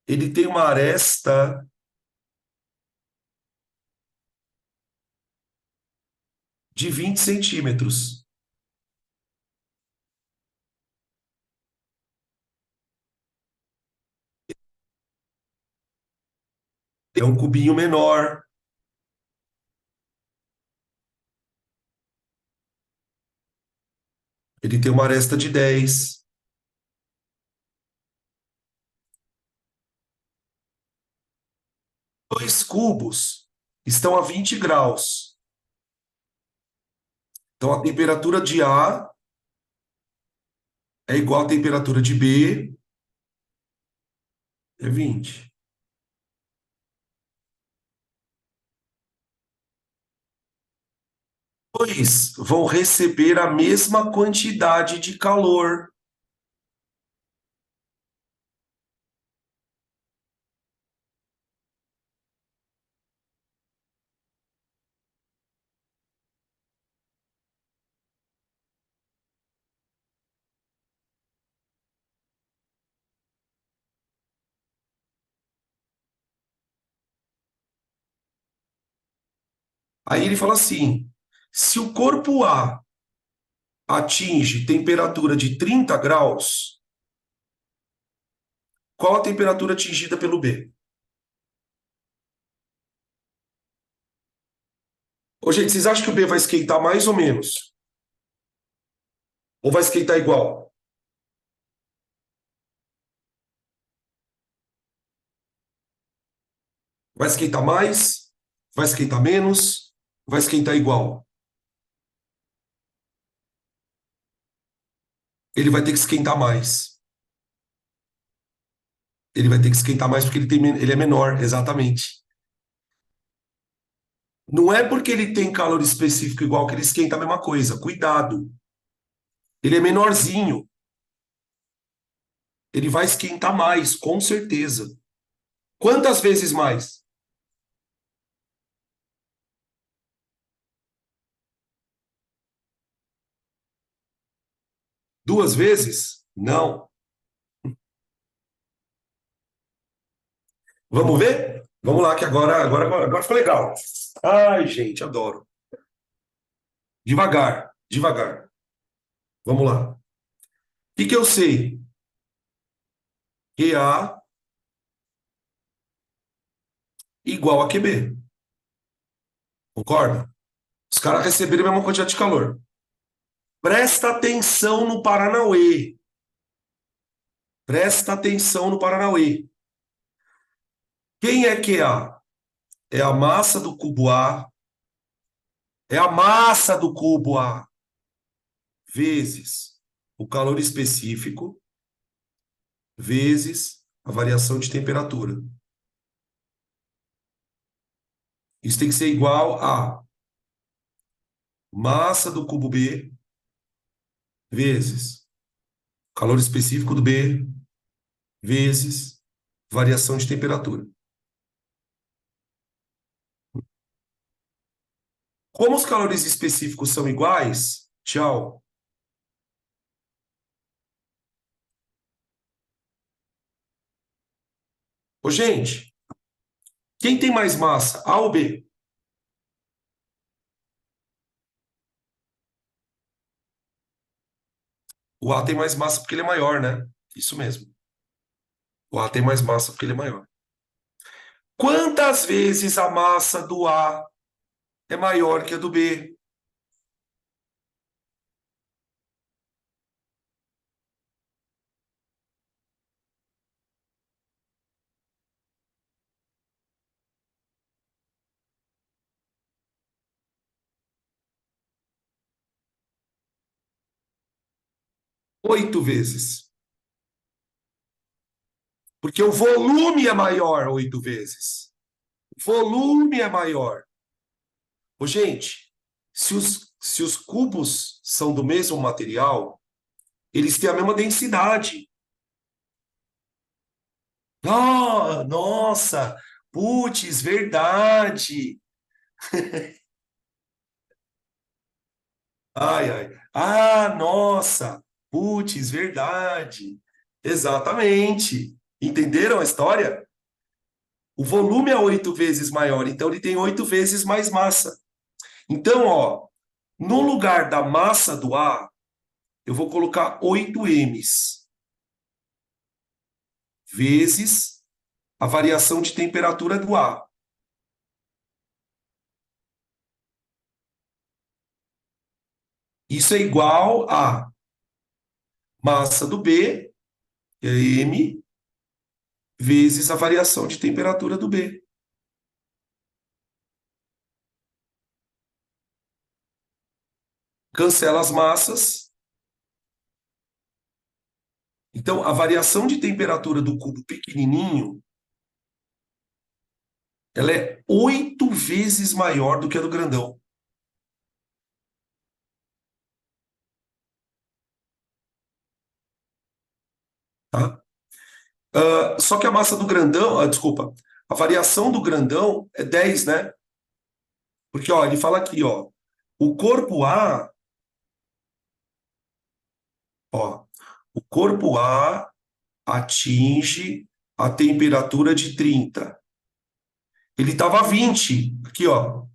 Ele tem uma aresta de 20 centímetros. É um cubinho menor. Ele tem uma aresta de 10. Dois cubos estão a 20 graus. Então, a temperatura de A é igual à temperatura de B, é 20. Dois vão receber a mesma quantidade de calor. Aí ele fala assim: se o corpo A atinge temperatura de 30 graus, qual a temperatura atingida pelo B? Ô, gente, vocês acham que o B vai esquentar mais ou menos? Ou vai esquentar igual? Vai esquentar mais? Vai esquentar menos? Vai esquentar igual? Ele vai ter que esquentar mais. Ele vai ter que esquentar mais porque ele é menor, exatamente. Não é porque ele tem calor específico igual que ele esquenta a mesma coisa. Cuidado. Ele é menorzinho. Ele vai esquentar mais, com certeza. Quantas vezes mais? Duas vezes? Não. Vamos ver? Vamos lá, que agora ficou legal. Ai, gente, adoro. Devagar, devagar. Vamos lá. O que eu sei? QA igual a QB. Concorda? Os caras receberam a mesma quantidade de calor. Presta atenção no Paranauê. Presta atenção no Paranauê. Quem é QA? é a massa do cubo A, é a massa do cubo A vezes o calor específico vezes a variação de temperatura. Isso tem que ser igual a massa do cubo B vezes calor específico do B vezes variação de temperatura. Como os calores específicos são iguais, tchau. Ô, gente, quem tem mais massa, A ou B? O A tem mais massa porque ele é maior, né? Isso mesmo. O A tem mais massa porque ele é maior. Quantas vezes a massa do A é maior que a do B? 8 vezes. Porque o volume é maior 8 vezes. O volume é maior. Ô, gente, se os cubos são do mesmo material, eles têm a mesma densidade. Ah, nossa, putz, verdade. Ai, ai. Ah, nossa, putz, verdade. Exatamente. Entenderam a história? O volume é 8 vezes maior, então ele tem 8 vezes mais massa. Então, ó, no lugar da massa do A, eu vou colocar 8 m's vezes a variação de temperatura do A. Isso é igual a massa do B, que é M, vezes a variação de temperatura do B. Cancela as massas. Então, a variação de temperatura do cubo pequenininho, ela é 8 vezes maior do que a do grandão. Tá? Só que a massa do grandão, desculpa, a variação do grandão é 10, né? Porque, ó, ele fala aqui, ó, o corpo A, ó, o corpo A atinge a temperatura de 30. Ele estava a 20, aqui, ó,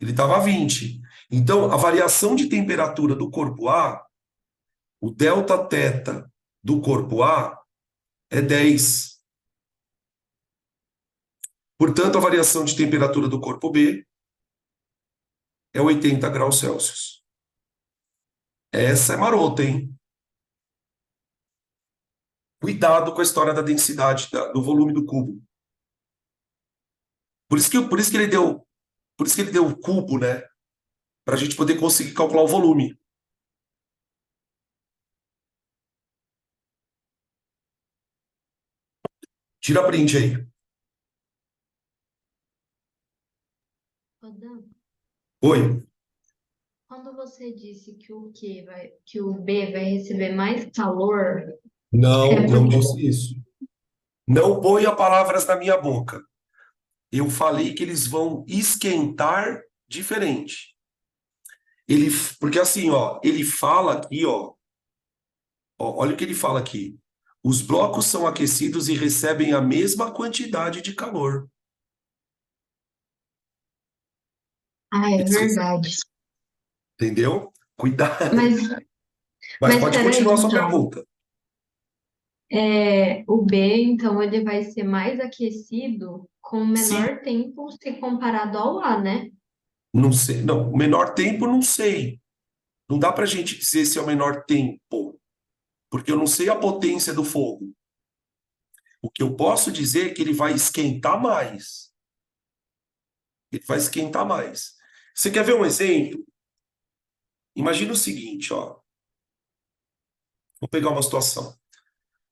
ele estava a 20. Então, a variação de temperatura do corpo A, o delta teta do corpo A é 10. Portanto, a variação de temperatura do corpo B é 80 graus Celsius. Essa é marota, hein? Cuidado com a história da densidade, do volume do cubo. Por isso que ele deu o cubo, né? Para a gente poder conseguir calcular o volume. Tira print aí. Rodando. Oi. Quando você disse que o B vai receber mais calor, Não, é não porque disse isso. Não ponha palavras na minha boca. Eu falei que eles vão esquentar diferente. Porque assim, ó, ele fala aqui, ó, olha o que ele fala aqui. Os blocos são aquecidos e recebem a mesma quantidade de calor. é Eles recebem, verdade. entendeu? Cuidado. Mas, Mas mas pode peraí, continuar a sua então. pergunta. O B, então, ele vai ser mais aquecido com Sim, menor tempo se comparado ao A, né? não sei. Não, o menor tempo, não sei. Não dá para a gente dizer se é o menor tempo, porque eu não sei a potência do fogo. O que eu posso dizer é que ele vai esquentar mais. Ele vai esquentar mais. Você quer ver um exemplo? Imagina o seguinte, ó. Vou pegar uma situação.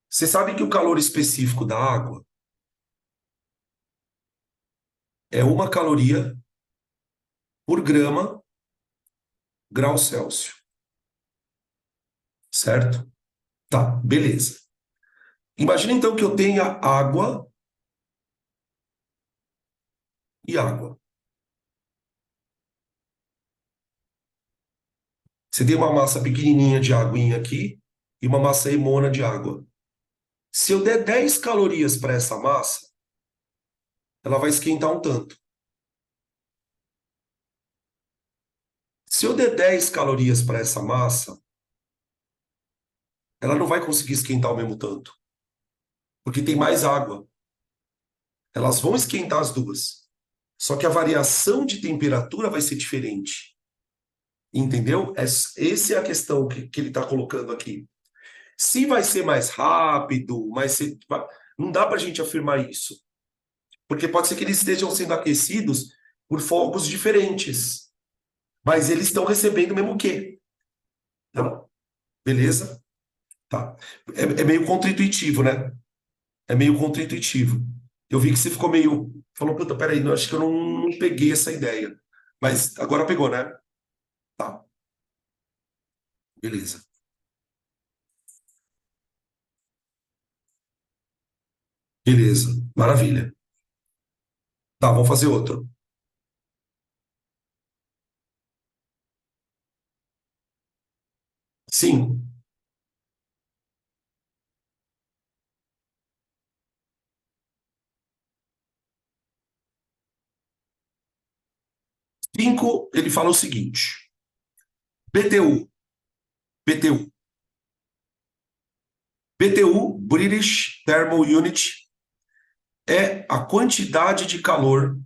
Você sabe que o calor específico da água é 1 caloria por grama grau Celsius, certo? Tá, beleza. Imagina então que eu tenha água e água. Você tem uma massa pequenininha de aguinha aqui e uma massa emona de água. Se eu der 10 calorias para essa massa, ela vai esquentar um tanto. Se eu der 10 calorias para essa massa, ela não vai conseguir esquentar o mesmo tanto, porque tem mais água. Elas vão esquentar as duas. Só que a variação de temperatura vai ser diferente. Entendeu? Essa é a questão que ele está colocando aqui. Se vai ser mais rápido, não dá para a gente afirmar isso. Porque pode ser que eles estejam sendo aquecidos por fogos diferentes. Mas eles estão recebendo o mesmo quê? Então, beleza? Tá. É meio contra-intuitivo, né? É meio contra-intuitivo. Eu vi que você ficou meio. Falou, puta, peraí, acho que eu não peguei essa ideia. Mas agora pegou, né? Tá, beleza. Beleza, maravilha. Tá, vamos fazer outro. Sim. 5, ele fala o seguinte: BTU, BTU, BTU, British Thermal Unit, é a quantidade de calor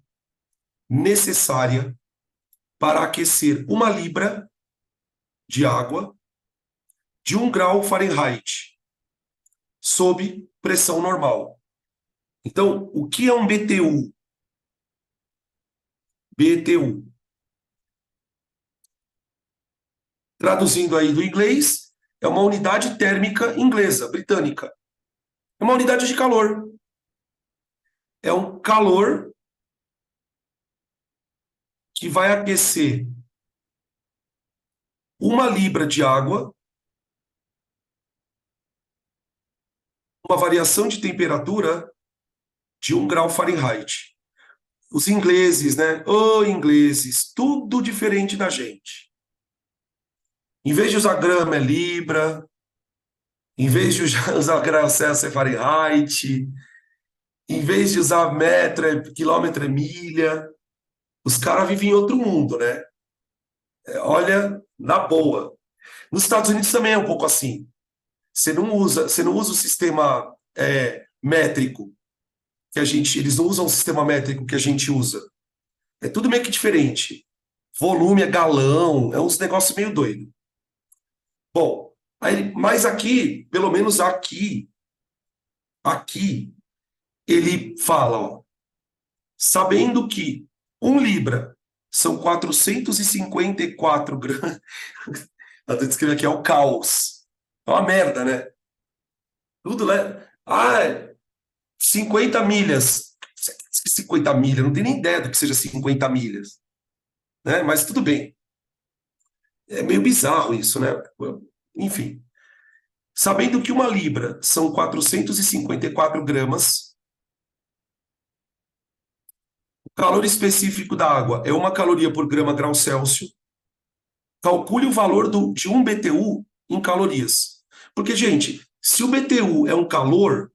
necessária para aquecer 1 libra de água de 1 grau Fahrenheit, sob pressão normal. Então, o que é um BTU? BTU. Traduzindo aí do inglês, é uma unidade térmica inglesa, britânica. É uma unidade de calor. É um calor que vai aquecer 1 libra de água, uma variação de temperatura de 1 grau Fahrenheit. Os ingleses, né? Ô, ingleses, tudo diferente da gente. Em vez de usar grama, é libra. Em vez de usar grau Celsius, é Fahrenheit. Em vez de usar metro, quilômetro, é milha. Os caras vivem em outro mundo, né? Olha, na boa. Nos Estados Unidos também é um pouco assim. Você não usa o sistema métrico que eles não usam o sistema métrico que a gente usa. É tudo meio que diferente. Volume é galão, é uns negócios meio doido. Bom, mas aqui, pelo menos aqui, ele fala, ó, sabendo que 1 libra são 454 gramas. Ela está descrevendo aqui, é o caos. É uma merda, né? Tudo, né? 50 milhas. 50 milhas, não tem nem ideia do que seja 50 milhas. Né? Mas tudo bem. É meio bizarro isso, né? Enfim. Sabendo que 1 libra são 454 gramas, o calor específico da água é 1 caloria por grama grau Celsius, calcule o valor de 1 BTU em calorias. Porque, gente, se o BTU é um calor,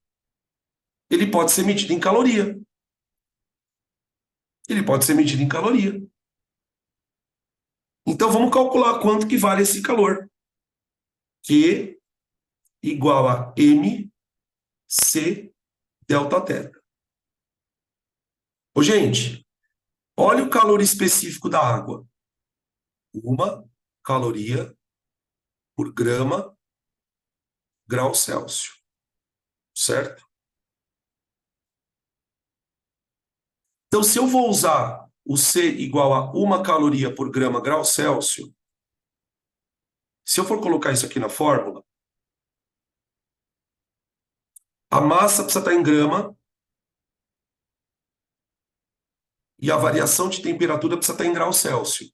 ele pode ser medido em caloria. Ele pode ser medido em caloria. Então, vamos calcular quanto que vale esse calor. Q igual a MC delta teta. Ô, gente, olha o calor específico da água. 1 caloria por grama grau Celsius, certo? Então, se eu vou usar o C igual a 1 caloria por grama grau Celsius, se eu for colocar isso aqui na fórmula, a massa precisa estar em grama e a variação de temperatura precisa estar em grau Celsius.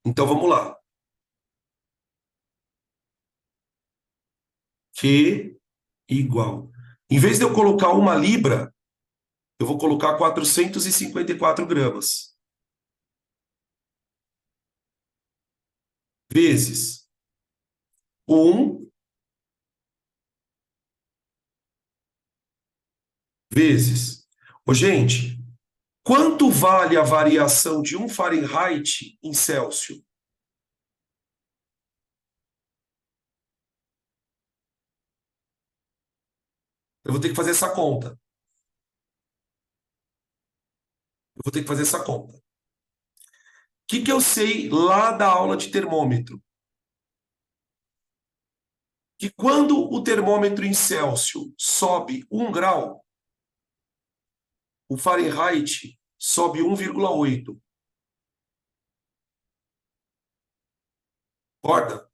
Então, vamos lá. Q igual. Em vez de eu colocar 1 libra, eu vou colocar 454 gramas. Vezes 1 vezes. Ô, gente, quanto vale a variação de 1 Fahrenheit em Celsius? Eu vou ter que fazer essa conta. Eu vou ter que fazer essa conta. O que eu sei lá da aula de termômetro? Que quando o termômetro em Celsius sobe 1 grau, o Fahrenheit sobe 1,8. Concorda?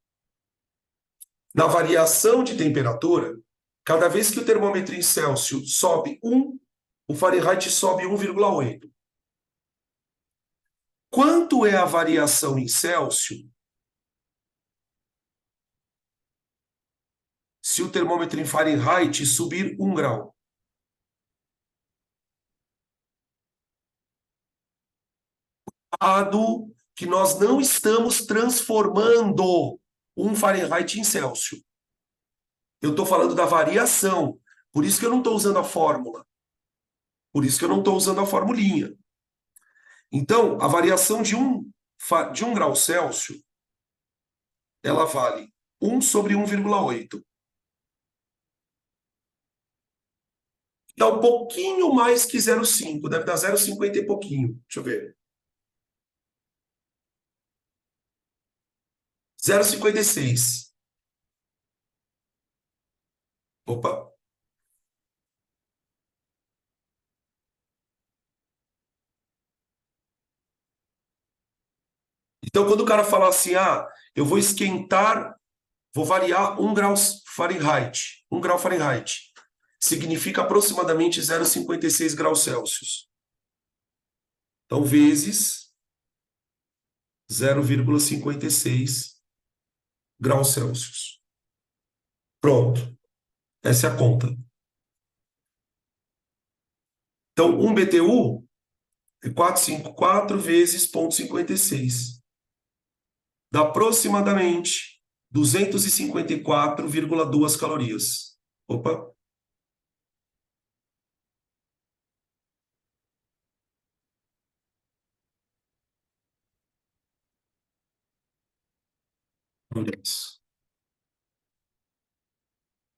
Na variação de temperatura, cada vez que o termômetro em Celsius sobe 1, o Fahrenheit sobe 1,8. Quanto é a variação em Celsius se o termômetro em Fahrenheit subir 1 grau? Dado que nós não estamos transformando 1 Fahrenheit em Celsius. Eu estou falando da variação. Por isso que eu não estou usando a fórmula. Por isso que eu não estou usando a formulinha. Então, a variação de 1 grau Celsius, ela vale 1 sobre 1,8. Dá um pouquinho mais que 0,5. Deve dar 0,50 e pouquinho. Deixa eu ver. 0,56. Opa. Então, quando o cara fala assim, eu vou esquentar, vou variar 1 grau Fahrenheit. 1 grau Fahrenheit. Significa aproximadamente 0,56 graus Celsius. Então, vezes 0,56 graus Celsius. Pronto. Essa é a conta. Então, 1 BTU é 454 vezes 0,56. Dá aproximadamente 254,2 calorias. Opa.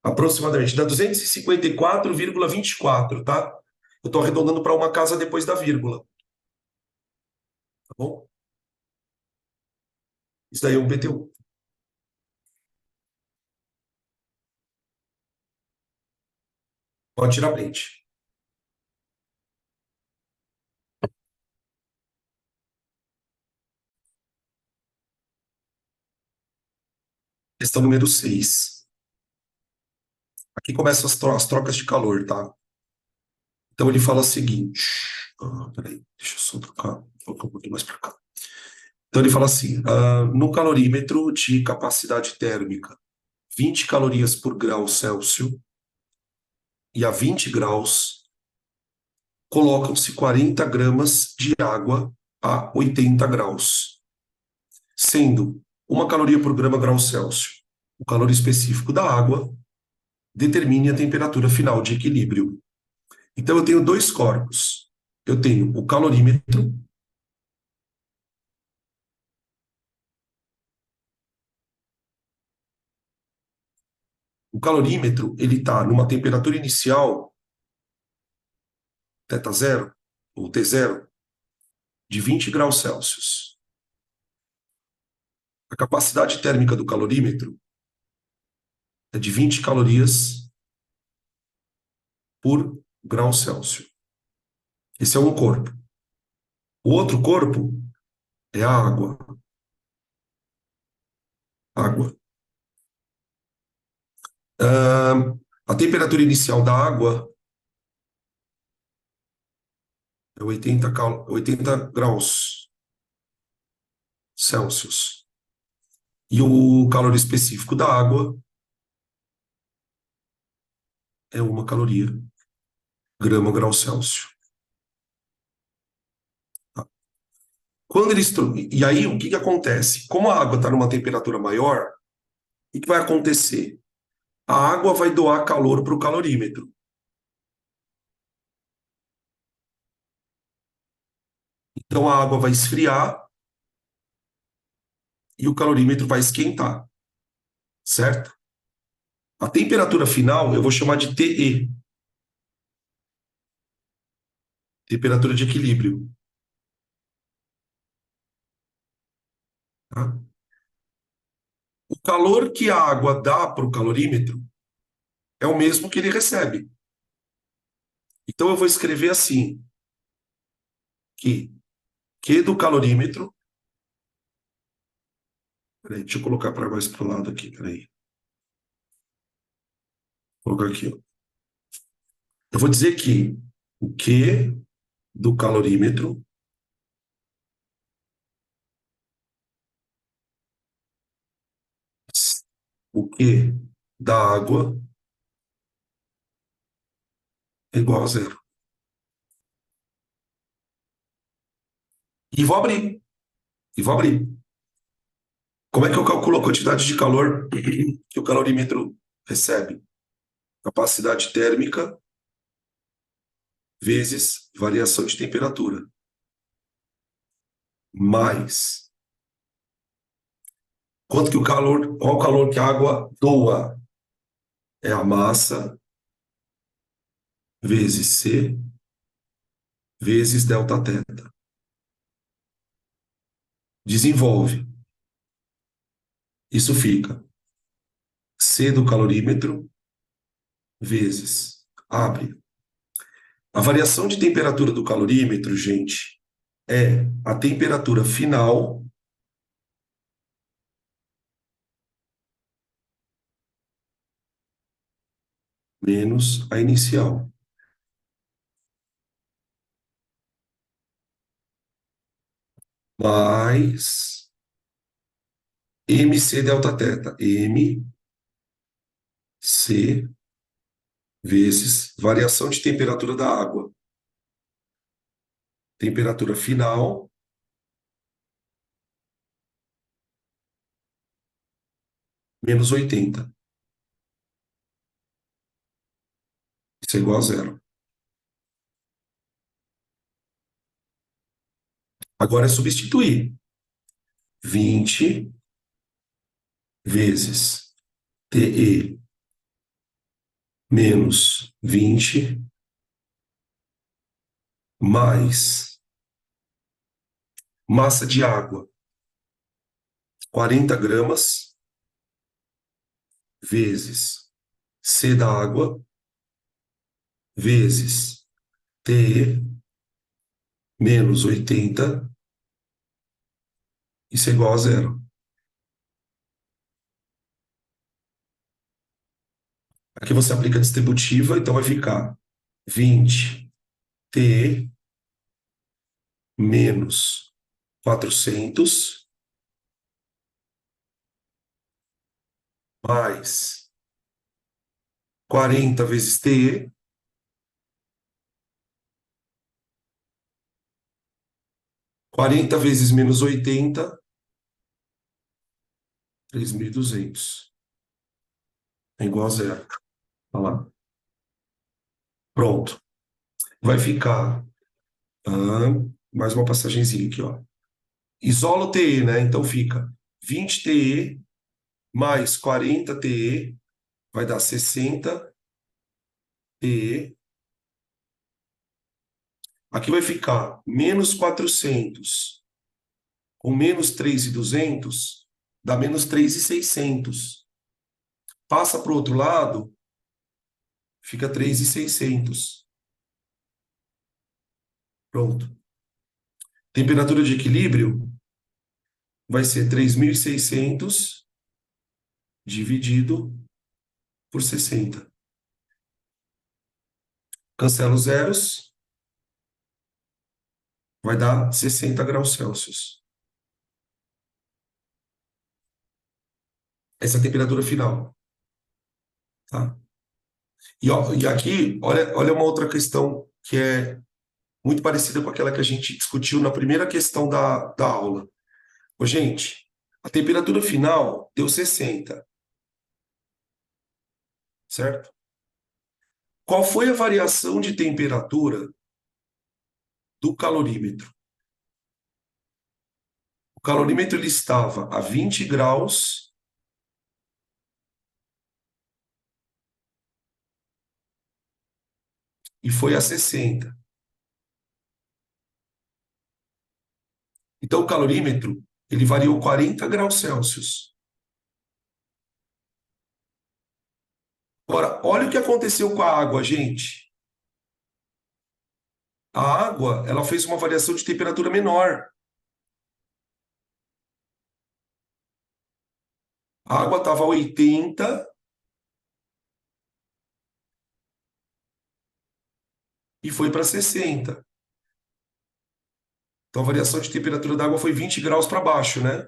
Aproximadamente. Dá 254,24, tá? Eu estou arredondando para uma casa depois da vírgula. Tá bom? Isso daí é um BTU. Pode tirar print. Questão número 6. Aqui começam as trocas de calor, tá? Então ele fala o seguinte. Peraí, deixa eu só trocar. Colocar um pouquinho mais para cá. Então ele fala assim: no calorímetro de capacidade térmica, 20 calorias por grau Celsius, e a 20 graus, colocam-se 40 gramas de água a 80 graus, sendo 1 caloria por grama grau Celsius. O calor específico da água determine a temperatura final de equilíbrio. Então eu tenho dois corpos. Eu tenho o calorímetro, ele está numa temperatura inicial, θ0, ou T0, de 20 graus Celsius. A capacidade térmica do calorímetro é de 20 calorias por grau Celsius. Esse é um corpo. O outro corpo é a água. Água. A temperatura inicial da água é 80 graus Celsius. E o calor específico da água é 1 caloria, grama grau Celsius. Quando eles... E aí, o que que acontece? Como a água está numa temperatura maior, o que vai acontecer? A água vai doar calor para o calorímetro. Então, a água vai esfriar e o calorímetro vai esquentar, certo? A temperatura final eu vou chamar de TE, temperatura de equilíbrio. Tá? O calor que a água dá para o calorímetro é o mesmo que ele recebe. Então eu vou escrever assim, que Q do calorímetro... Peraí, deixa eu colocar para mais para o lado aqui, peraí. Vou colocar aqui, ó. Eu vou dizer que o Q do calorímetro o Q da água é igual a zero. E vou abrir. E vou abrir. Como é que eu calculo a quantidade de calor que o calorímetro recebe? Capacidade térmica vezes variação de temperatura. Mais. Quanto que o calor, qual o calor que a água doa? É a massa vezes C vezes delta θ. Desenvolve. Isso fica C do calorímetro vezes, abre. A variação de temperatura do calorímetro, gente, é a temperatura final menos a inicial. Mais MC delta θ. MC vezes variação de temperatura da água. Temperatura final menos 80. Isso é igual a zero. Agora é substituir. 20 vezes TE menos 20 mais massa de água, 40 gramas, vezes C da água, vezes TE menos 80, isso é igual a zero. Aqui você aplica a distributiva, então vai ficar 20 TE menos 400 mais 40 vezes TE, 40 vezes menos 80, 3.200. É igual a zero. Olha lá. Pronto. Vai ficar mais uma passagenzinha aqui, ó. Isola o TE, né? Então fica 20 TE mais 40 TE vai dar 60 TE. Aqui vai ficar menos 400 com menos 3.200 dá menos 3.600. Passa para o outro lado, fica 3.600. Pronto. Temperatura de equilíbrio vai ser 3.600 dividido por 60. Cancela os zeros, vai dar 60 graus Celsius. Essa é a temperatura final. Tá? E aqui, olha uma outra questão que é muito parecida com aquela que a gente discutiu na primeira questão da aula. Ô, gente, a temperatura final deu 60, certo? Qual foi a variação de temperatura do calorímetro? O calorímetro ele estava a 20 graus e foi a 60. Então, o calorímetro ele variou 40 graus Celsius. Agora, olha o que aconteceu com a água, gente. A água, ela fez uma variação de temperatura menor. A água estava a 80 e foi para 60. Então, a variação de temperatura da água foi 20 graus para baixo, né?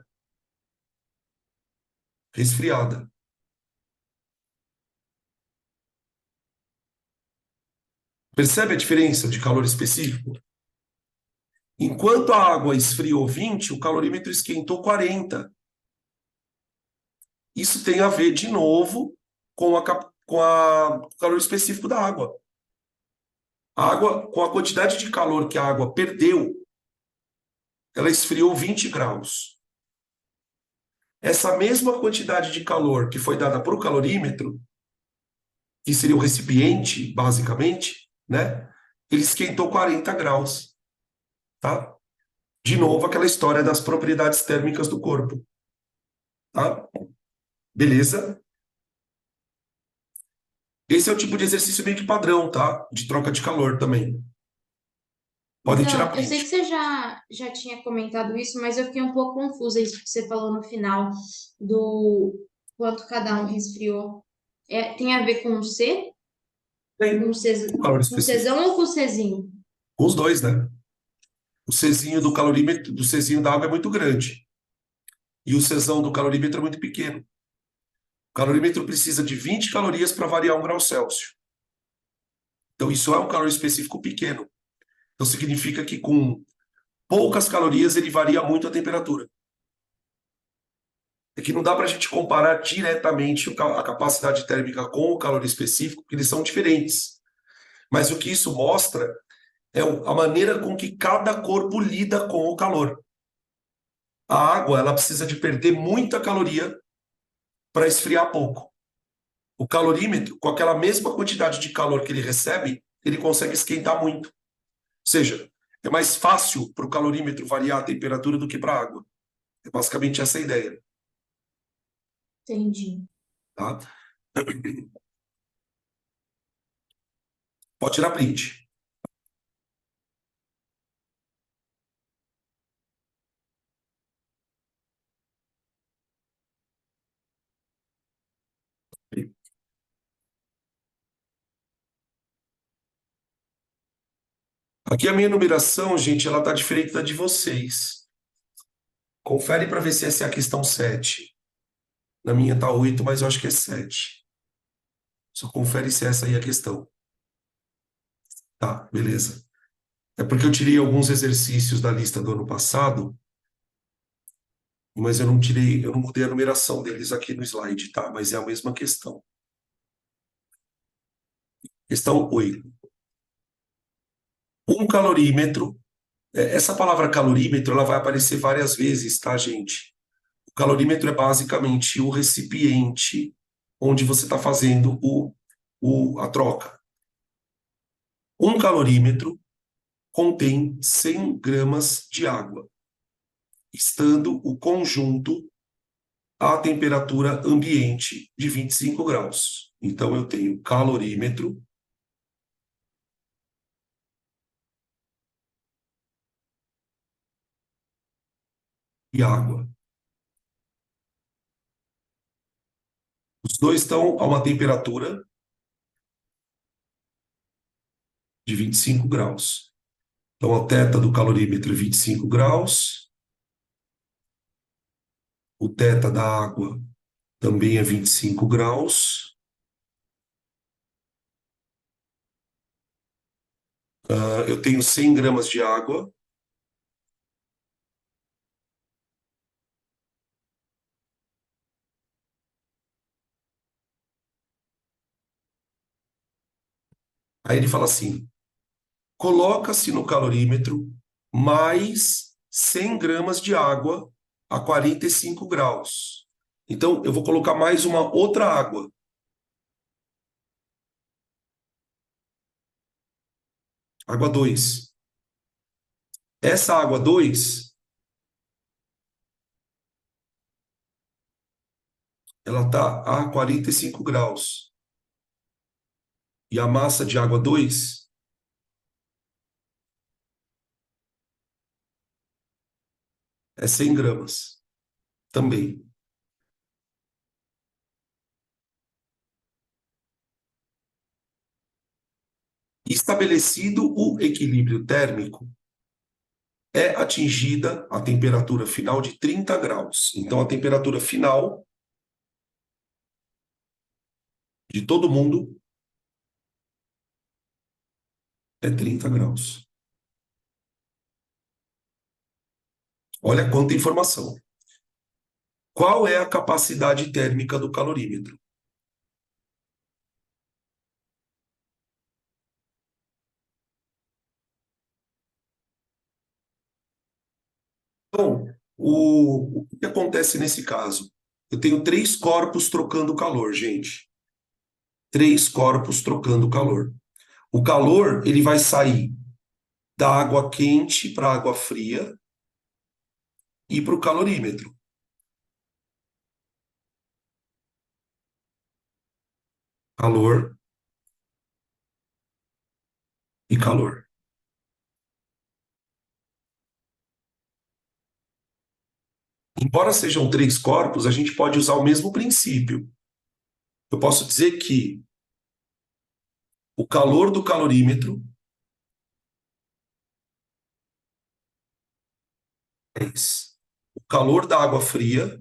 Resfriada. Percebe a diferença de calor específico? Enquanto a água esfriou 20, o calorímetro esquentou 40. Isso tem a ver, de novo, com o calor específico da água. A água, com a quantidade de calor que a água perdeu, ela esfriou 20 graus. Essa mesma quantidade de calor que foi dada para o calorímetro, que seria o recipiente, basicamente, né? Ele esquentou 40 graus, tá? De novo, aquela história das propriedades térmicas do corpo, tá? Beleza? Esse é o tipo de exercício meio que padrão, tá? De troca de calor também. Podem tirar Então, eu sei que print. você já tinha comentado isso, mas eu fiquei um pouco confusa isso que você falou no final do quanto cada um resfriou. Tem a ver com o C? Com Tem o calor com específico. Czão ou com Czinho? Com os dois, né? O Czinho do calorímetro, do Czinho da água é muito grande. E o Czão do calorímetro é muito pequeno. O calorímetro precisa de 20 calorias para variar 1 grau Celsius. Então, isso é um calor específico pequeno. Então, significa que com poucas calorias ele varia muito a temperatura. É que não dá para a gente comparar diretamente a capacidade térmica com o calor específico, porque eles são diferentes. Mas o que isso mostra é a maneira com que cada corpo lida com o calor. A água, ela precisa de perder muita caloria para esfriar pouco. O calorímetro, com aquela mesma quantidade de calor que ele recebe, ele consegue esquentar muito. Ou seja, é mais fácil para o calorímetro variar a temperatura do que para a água. É basicamente essa a ideia. Entendi. Tá? Pode tirar print. Aqui a minha numeração, gente, ela está diferente da de vocês. Confere para ver se essa é a questão 7. Na minha está 8, mas eu acho que é 7. Só confere se essa aí é a questão. Tá, beleza. É porque eu tirei alguns exercícios da lista do ano passado, mas eu não mudei a numeração deles aqui no slide, tá? Mas é a mesma questão. Questão 8. Um calorímetro. Essa palavra calorímetro, ela vai aparecer várias vezes, tá, gente? O calorímetro é basicamente o recipiente onde você está fazendo a troca. Um calorímetro contém 100 gramas de água, estando o conjunto à temperatura ambiente de 25 graus. Então, eu tenho calorímetro e água. Os dois estão a uma temperatura de 25 graus. Então, a θ do calorímetro é 25 graus. O θ da água também é 25 graus. Eu tenho 100 gramas de água. Aí ele fala assim, coloca-se no calorímetro mais 100 gramas de água a 45 graus. Então, eu vou colocar mais uma outra água. Água 2. Essa água 2, ela está a 45 graus. E a massa de água 2 é 100 gramas também. Estabelecido o equilíbrio térmico, é atingida a temperatura final de 30 graus. Então, a temperatura final de todo mundo é 30 graus. Olha quanta informação. Qual é a capacidade térmica do calorímetro? Então, o que acontece nesse caso? Eu tenho 3 corpos trocando calor, gente. 3 corpos trocando calor. O calor, ele vai sair da água quente para a água fria e para o calorímetro. Calor e calor. Embora sejam 3 corpos, a gente pode usar o mesmo princípio. Eu posso dizer que o calor do calorímetro é o calor da água fria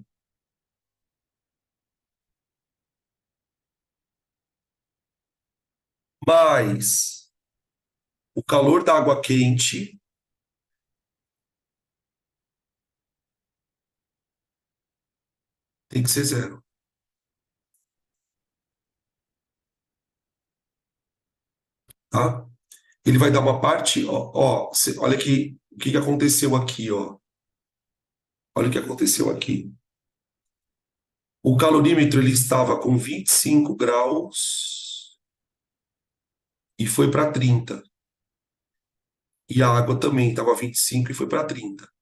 mais o calor da água quente tem que ser 0. Tá? Ele vai dar uma parte, olha aqui, o que aconteceu aqui, ó. Olha o que aconteceu aqui. O calorímetro ele estava com 25 graus e foi para 30. E a água também estava 25 e foi para 30.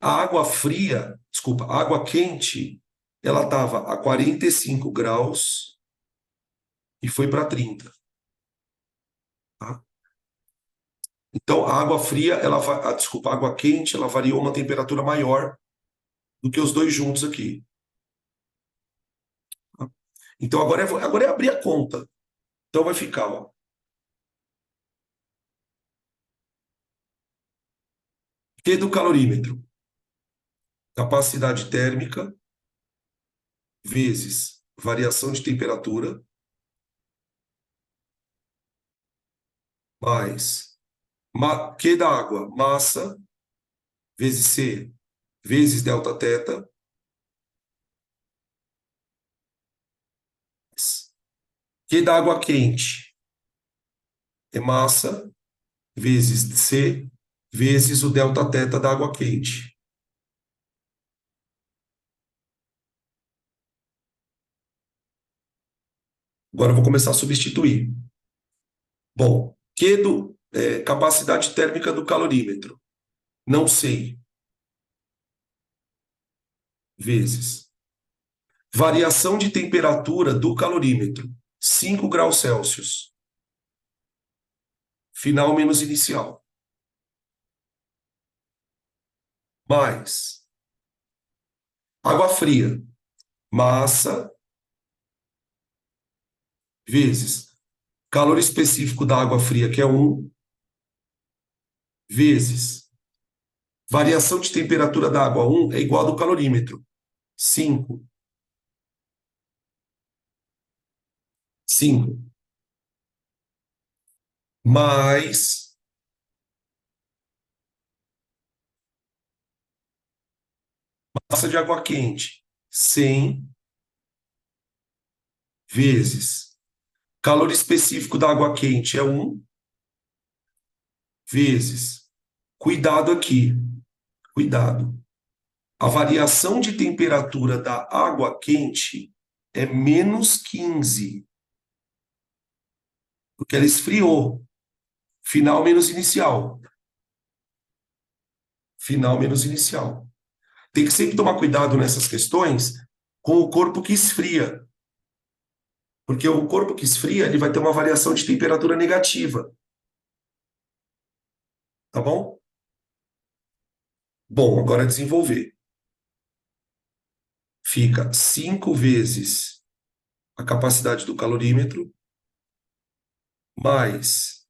A água fria, desculpa, a água quente, ela estava a 45 graus e foi para 30. Tá? Então, a água fria, desculpa, a água quente, ela variou uma temperatura maior do que os dois juntos aqui. Tá? Então, agora é abrir a conta. Então, vai ficar, ó. Q do calorímetro, capacidade térmica, vezes variação de temperatura, mais Q da água, massa, vezes C, vezes delta θ, Q da água quente é massa, vezes C, vezes o delta θ da água quente. Agora eu vou começar a substituir. Bom, capacidade térmica do calorímetro. Não sei. Vezes. Variação de temperatura do calorímetro. 5 graus Celsius. Final menos inicial. mais água fria, massa, vezes calor específico da água fria, que é 1, vezes variação de temperatura da água 1 é igual ao do calorímetro, 5. 5. Mais massa de água quente, 100 vezes calor específico da água quente é 1, vezes, cuidado aqui, cuidado, a variação de temperatura da água quente é menos 15, porque ela esfriou. Final menos inicial. Final menos inicial. Tem que sempre tomar cuidado nessas questões com o corpo que esfria. Porque o corpo que esfria, ele vai ter uma variação de temperatura negativa. Tá bom? Bom, agora desenvolver. Fica 5 vezes a capacidade do calorímetro, mais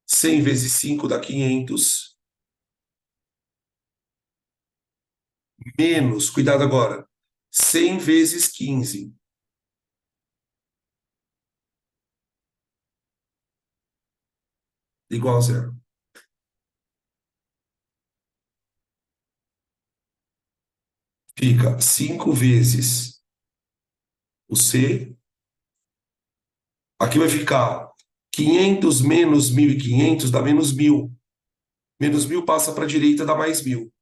100 vezes 5 dá 500, menos, cuidado agora, 100 vezes 15. Igual a zero. Fica 5 vezes o C. Aqui vai ficar 500 menos 1.500 dá menos 1.000. Menos 1.000 passa para a direita, dá mais 1.000.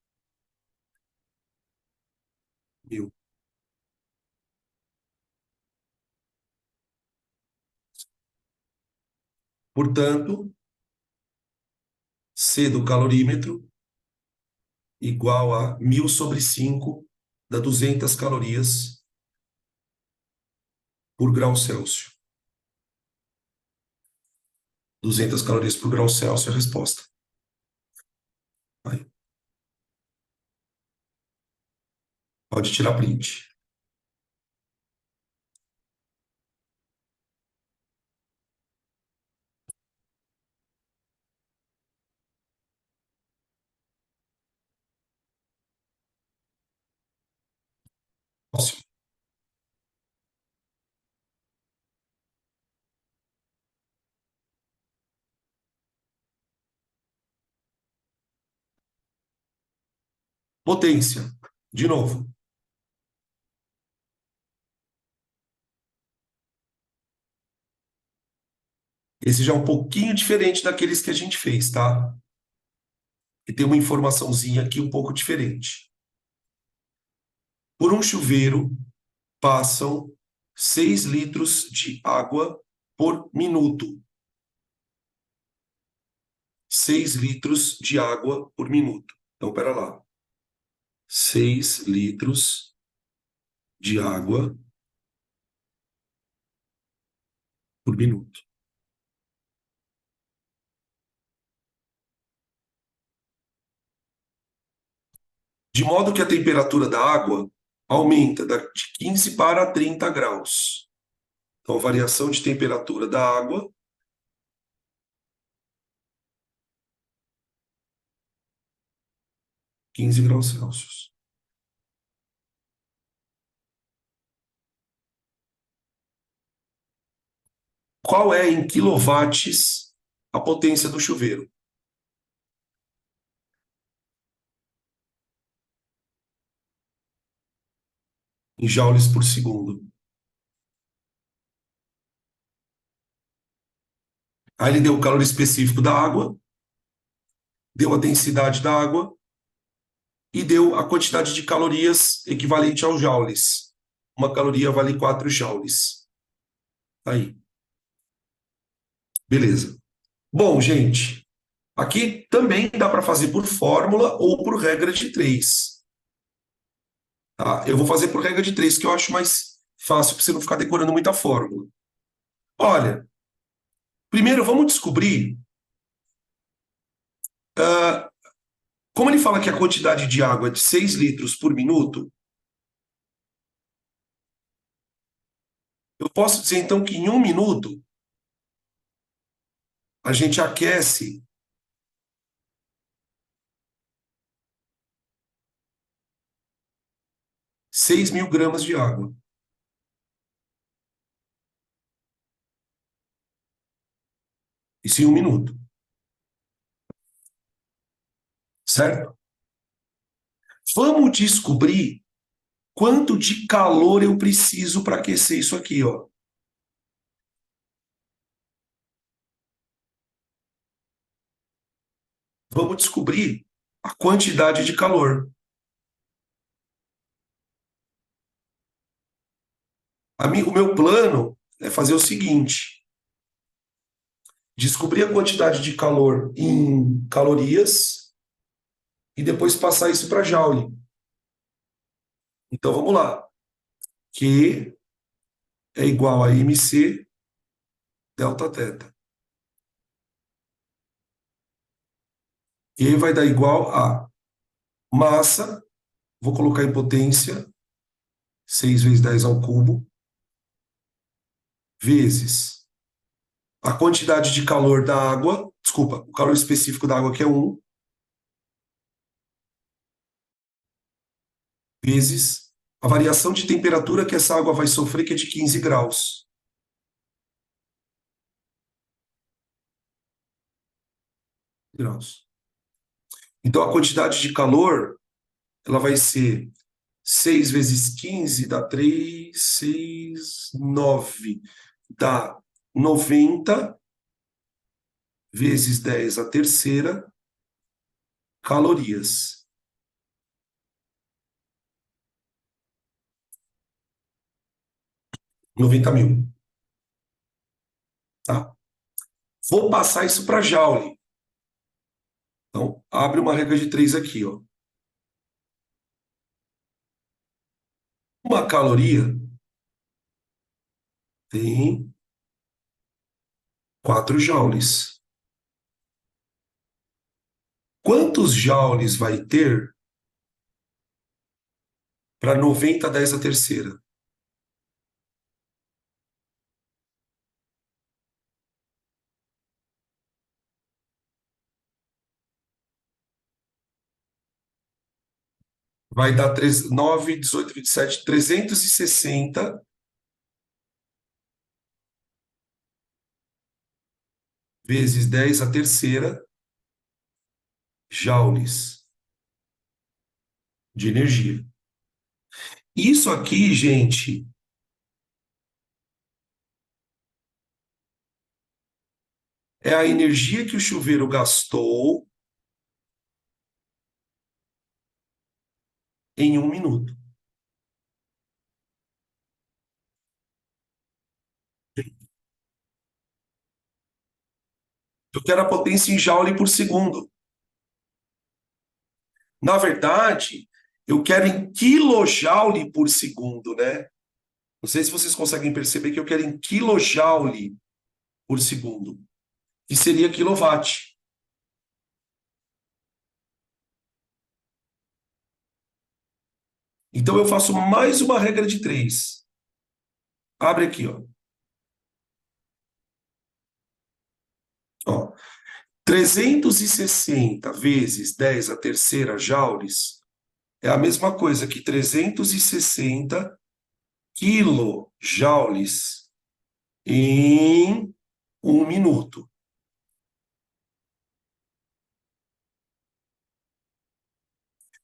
1.000. Portanto, C do calorímetro igual a 1.000 sobre 5 dá 200 calorias por grau Celsius. 200 calorias por grau Celsius é a resposta. Aí. Pode tirar print. Próximo. Potência. De novo. Esse já é um pouquinho diferente daqueles que a gente fez, tá? E tem uma informaçãozinha aqui um pouco diferente. Por um chuveiro passam 6 litros de água por minuto. 6 litros de água por minuto. Então, pera lá. 6 litros de água por minuto. De modo que a temperatura da água aumenta de 15 para 30 graus. Então, a variação de temperatura da água – 15 graus Celsius. Qual é, em quilowatts, a potência do chuveiro? Em joules por segundo. Aí ele deu o calor específico da água, deu a densidade da água e deu a quantidade de calorias equivalente aos joules. Uma caloria vale 4 joules. Aí. Beleza. Bom, gente, aqui também dá para fazer por fórmula ou por regra de 3. Tá? Eu vou fazer por regra de 3, que eu acho mais fácil para você não ficar decorando muita fórmula. Olha, primeiro vamos descobrir Como ele fala que a quantidade de água é de 6 litros por minuto, eu posso dizer então que em 1 minuto a gente aquece 6.000 gramas de água. Isso em 1 minuto. Certo? Vamos descobrir quanto de calor eu preciso para aquecer isso aqui, ó. Vamos descobrir a quantidade de calor. O meu plano é fazer o seguinte: descobrir a quantidade de calor em calorias e depois passar isso para Joule. Então vamos lá. Q é igual a MC delta θ. E vai dar igual a massa, vou colocar em potência, 6 vezes 10 ao cubo, vezes a quantidade de calor da água, desculpa, o calor específico da água que é 1, vezes a variação de temperatura que essa água vai sofrer, que é de 15 graus. Então, a quantidade de calor, ela vai ser 6 vezes 15 dá 3, 6, 9. Dá 90 vezes 10 a terceira calorias. $90.000. Tá? Vou passar isso para Joule. Então, abre uma regra de 3 aqui, ó. Uma caloria tem 4 joules. Quantos joules vai ter para 90 10 a terceira? Vai dar 9, 18, 27, 360 vezes 10 a terceira joules de energia. Isso aqui, gente, é a energia que o chuveiro gastou em 1 minuto. Eu quero a potência em joule por segundo. Na verdade, eu quero em quilojoule por segundo, né? Não sei se vocês conseguem perceber que eu quero em quilojoule por segundo, que seria quilowatt. Então eu faço mais uma regra de 3. Abre aqui, ó. Ó, 360 vezes 10 a terceira joules é a mesma coisa que 360 quilojoules em 1 minuto.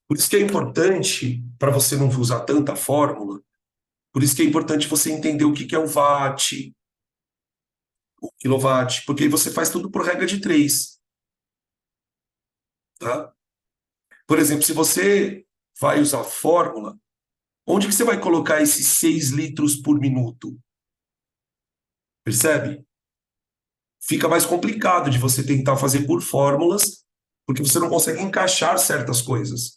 Por isso que é importante, para você não usar tanta fórmula, por isso que é importante você entender o que é o watt, o quilowatt, porque aí você faz tudo por regra de 3. Tá? Por exemplo, se você vai usar fórmula, onde que você vai colocar esses 6 litros por minuto? Percebe? Fica mais complicado de você tentar fazer por fórmulas, porque você não consegue encaixar certas coisas.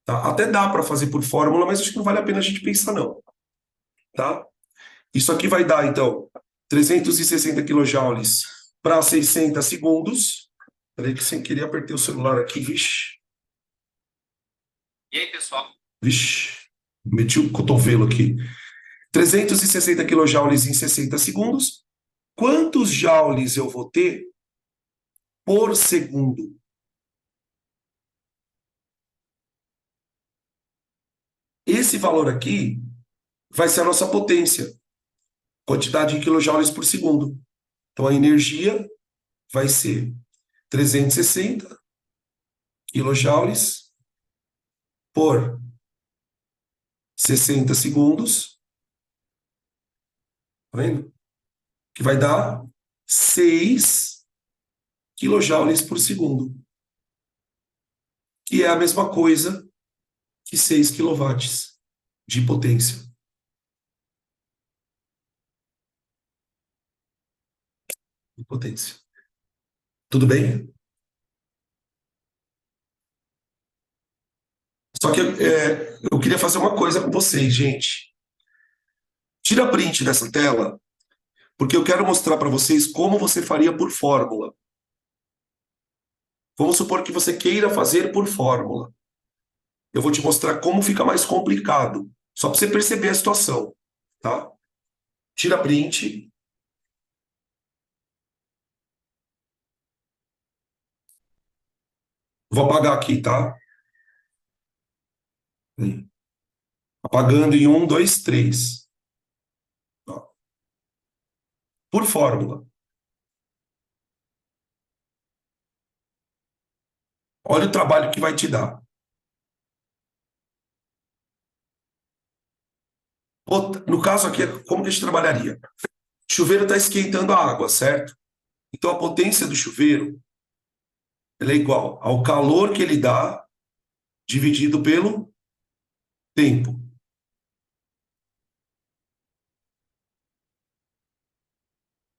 Tá? Até dá para fazer por fórmula, mas acho que não vale a pena a gente pensar, não. Tá? Isso aqui vai dar, então, 360 quilojoules para 60 segundos. Peraí que sem querer apertei o celular aqui, vixe. E aí, pessoal? Vixe, meti o cotovelo aqui. 360 quilojoules em 60 segundos. Quantos joules eu vou ter por segundo? Esse valor aqui vai ser a nossa potência, quantidade em quilojoules por segundo. Então, a energia vai ser 360 quilojoules por 60 segundos, tá vendo? Que vai dar 6 quilojoules por segundo, que é a mesma coisa que 6 quilowatts de potência. De potência. Tudo bem? Só que eu queria fazer uma coisa com vocês, gente. Tira print dessa tela, porque eu quero mostrar para vocês como você faria por fórmula. Vamos supor que você queira fazer por fórmula. Eu vou te mostrar como fica mais complicado, só para você perceber a situação, tá? Tira print. Vou apagar aqui, tá? Apagando em 1, 2, 3. Ó. Por fórmula. Olha o trabalho que vai te dar. No caso aqui, como que a gente trabalharia? O chuveiro está esquentando a água, certo? Então a potência do chuveiro ela é igual ao calor que ele dá dividido pelo tempo.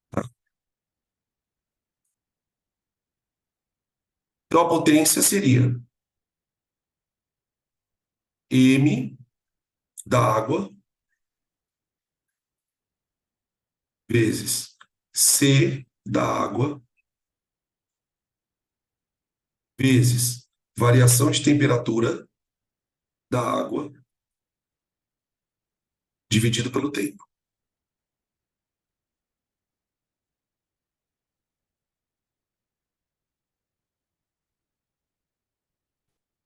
Tá? Então a potência seria M da água vezes C da água vezes variação de temperatura da água dividido pelo tempo.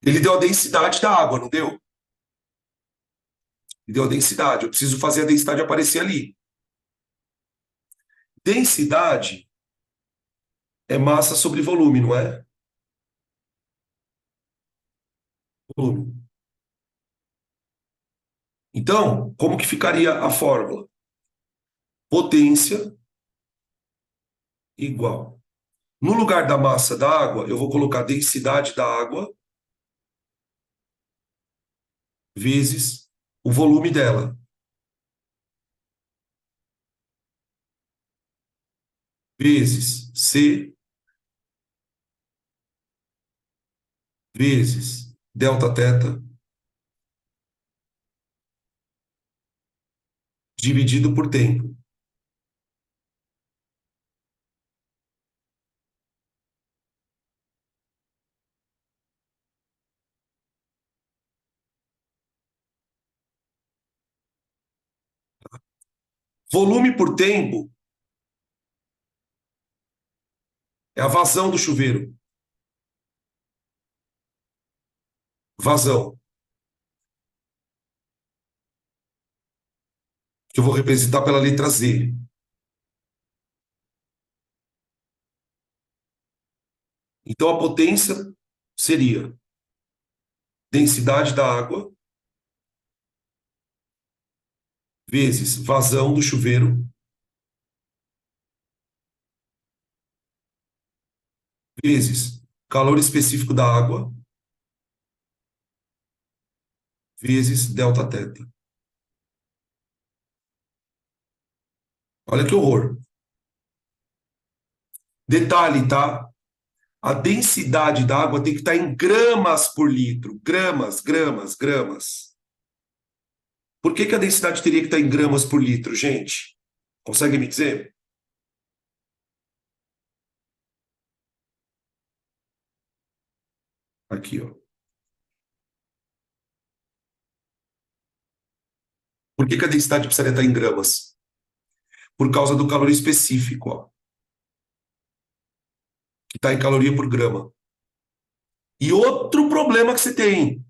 Ele deu a densidade da água, não deu? Ele deu a densidade. Eu preciso fazer a densidade aparecer ali. Densidade é massa sobre volume, não é? Volume. Então, como que ficaria a fórmula? Potência igual. No lugar da massa da água, eu vou colocar densidade da água vezes o volume dela. Vezes C vezes delta teta dividido por tempo. Volume por tempo é a vazão do chuveiro. Vazão. Que eu vou representar pela letra Z. Então a potência seria densidade da água vezes vazão do chuveiro vezes calor específico da água vezes delta teta. Olha que horror. Detalhe, tá? A densidade da água tem que estar em gramas por litro. Gramas, gramas, gramas. Por que que a densidade teria que estar em gramas por litro, gente? Consegue me dizer? Aqui, ó. que que a densidade precisaria estar em gramas? Por causa do calor específico, ó, que está em caloria por grama. E outro problema que você tem,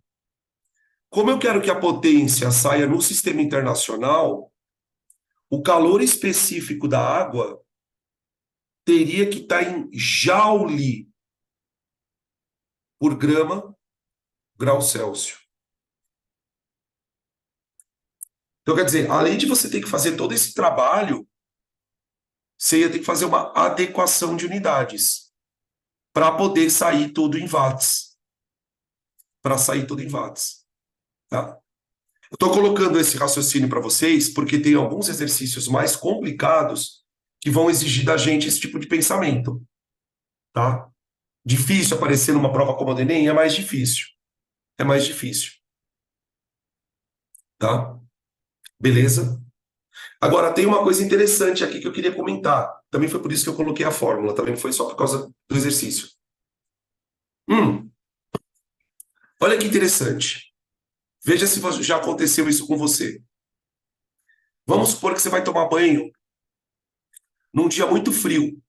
como eu quero que a potência saia no sistema internacional, o calor específico da água teria que estar em joule por grama, grau Celsius. Então, quer dizer, além de você ter que fazer todo esse trabalho, você ia ter que fazer uma adequação de unidades para poder sair tudo em watts. Para sair tudo em watts. Tá? Eu estou colocando esse raciocínio para vocês porque tem alguns exercícios mais complicados que vão exigir da gente esse tipo de pensamento. Tá? Difícil aparecer numa prova como a do Enem? É mais difícil. É mais difícil. Tá? Beleza? Agora, tem uma coisa interessante aqui que eu queria comentar. Também foi por isso que eu coloquei a fórmula. Também não foi só por causa do exercício. Olha que interessante. Veja se já aconteceu isso com você. Vamos supor que você vai tomar banho num dia muito frio.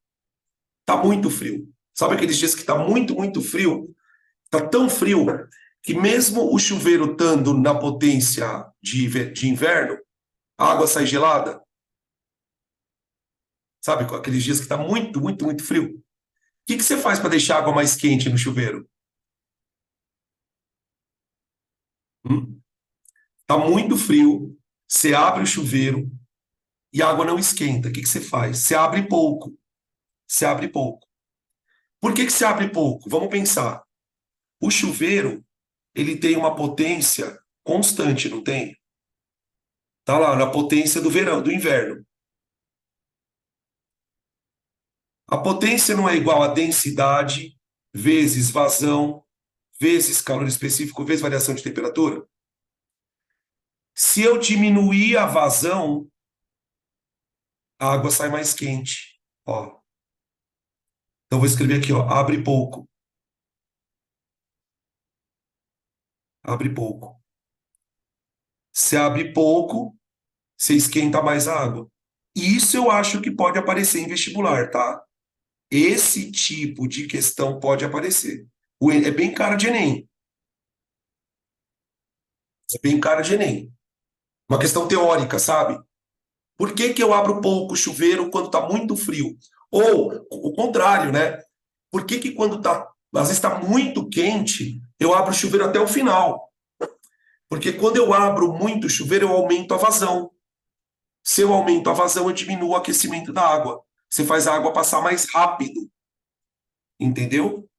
Tá muito frio. Sabe aqueles dias que tá muito, muito frio? Tá tão frio que mesmo o chuveiro estando na potência de inverno, a água sai gelada. Sabe, com aqueles dias que tá muito, muito, muito frio. O que que você faz para deixar a água mais quente no chuveiro? Tá muito frio, você abre o chuveiro e a água não esquenta. O que que você faz? Você abre pouco. Você abre pouco. Por que que você abre pouco? Vamos pensar. O chuveiro, ele tem uma potência constante, não tem? Tá lá, na potência do verão, do inverno. A potência não é igual a densidade vezes vazão, vezes calor específico, vezes variação de temperatura? Se eu diminuir a vazão, a água sai mais quente. Ó. Então vou escrever aqui, ó, abre pouco. Abre pouco. Se abre pouco, você esquenta mais a água. Isso eu acho que pode aparecer em vestibular, tá? Esse tipo de questão pode aparecer. É bem cara de Enem. É bem cara de Enem. Uma questão teórica, sabe? Por que que eu abro pouco o chuveiro quando está muito frio? Ou o contrário, né? Por que que quando tá, às vezes está muito quente, eu abro o chuveiro até o final? Porque quando eu abro muito o chuveiro, eu aumento a vazão. Se eu aumento a vazão, eu diminuo o aquecimento da água. Você faz a água passar mais rápido. Entendeu?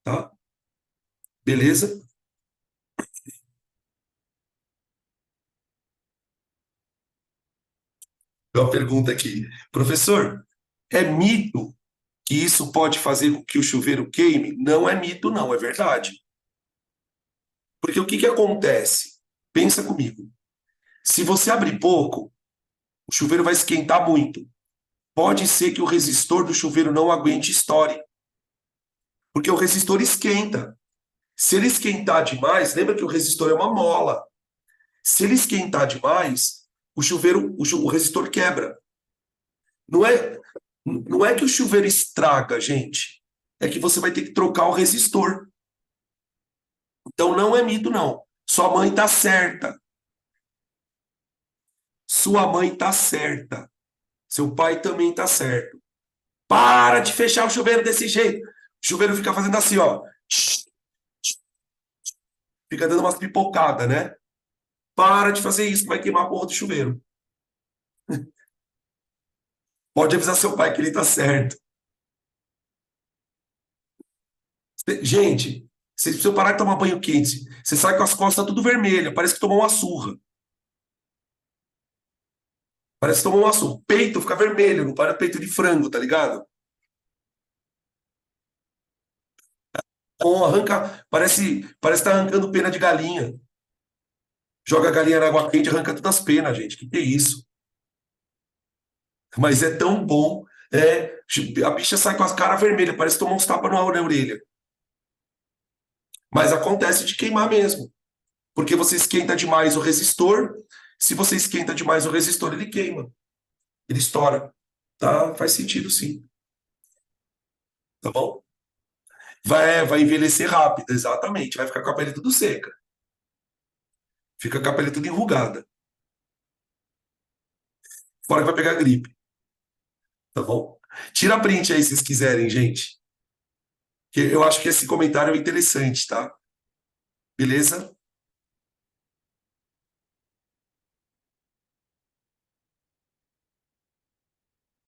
Tá? Beleza? Uma pergunta aqui. Professor, é mito que isso pode fazer com que o chuveiro queime? Não é mito, não, é verdade. Porque o que que acontece? Pensa comigo. Se você abrir pouco, o chuveiro vai esquentar muito. Pode ser que o resistor do chuveiro não aguente e estoure. Porque o resistor esquenta. Se ele esquentar demais, lembra que o resistor é uma mola. Se ele esquentar demais, o resistor quebra. Não é que o chuveiro estraga, gente. É que você vai ter que trocar o resistor. Então não é mito, não. Sua mãe está certa. Sua mãe está certa. Seu pai também está certo. Para de fechar o chuveiro desse jeito. O chuveiro fica fazendo assim, ó. Fica dando umas pipocadas, né? Para de fazer isso, que vai queimar a porra do chuveiro. Pode avisar seu pai que ele tá certo. Gente, se você parar de tomar banho quente, você sai com as costas tudo vermelhas, parece que tomou uma surra. Parece que tomou uma surra. O peito fica vermelho, não para peito de frango, tá ligado? Bom, arranca, parece que tá arrancando pena de galinha. Joga a galinha na água quente e arranca todas as penas, gente. Que é isso? Mas é tão bom. A bicha sai com as caras vermelhas, parece que tomou uns tapas na orelha. Mas acontece de queimar mesmo. Porque você esquenta demais o resistor. Se você esquenta demais o resistor, ele queima. Ele estoura. Tá? Faz sentido, sim. Tá bom? Vai envelhecer rápido, exatamente. Vai ficar com a pele tudo seca. Fica com a pele tudo enrugada. Fora que vai pegar gripe. Tá bom? Tira print aí se vocês quiserem, gente. Que eu acho que esse comentário é interessante, tá? Beleza?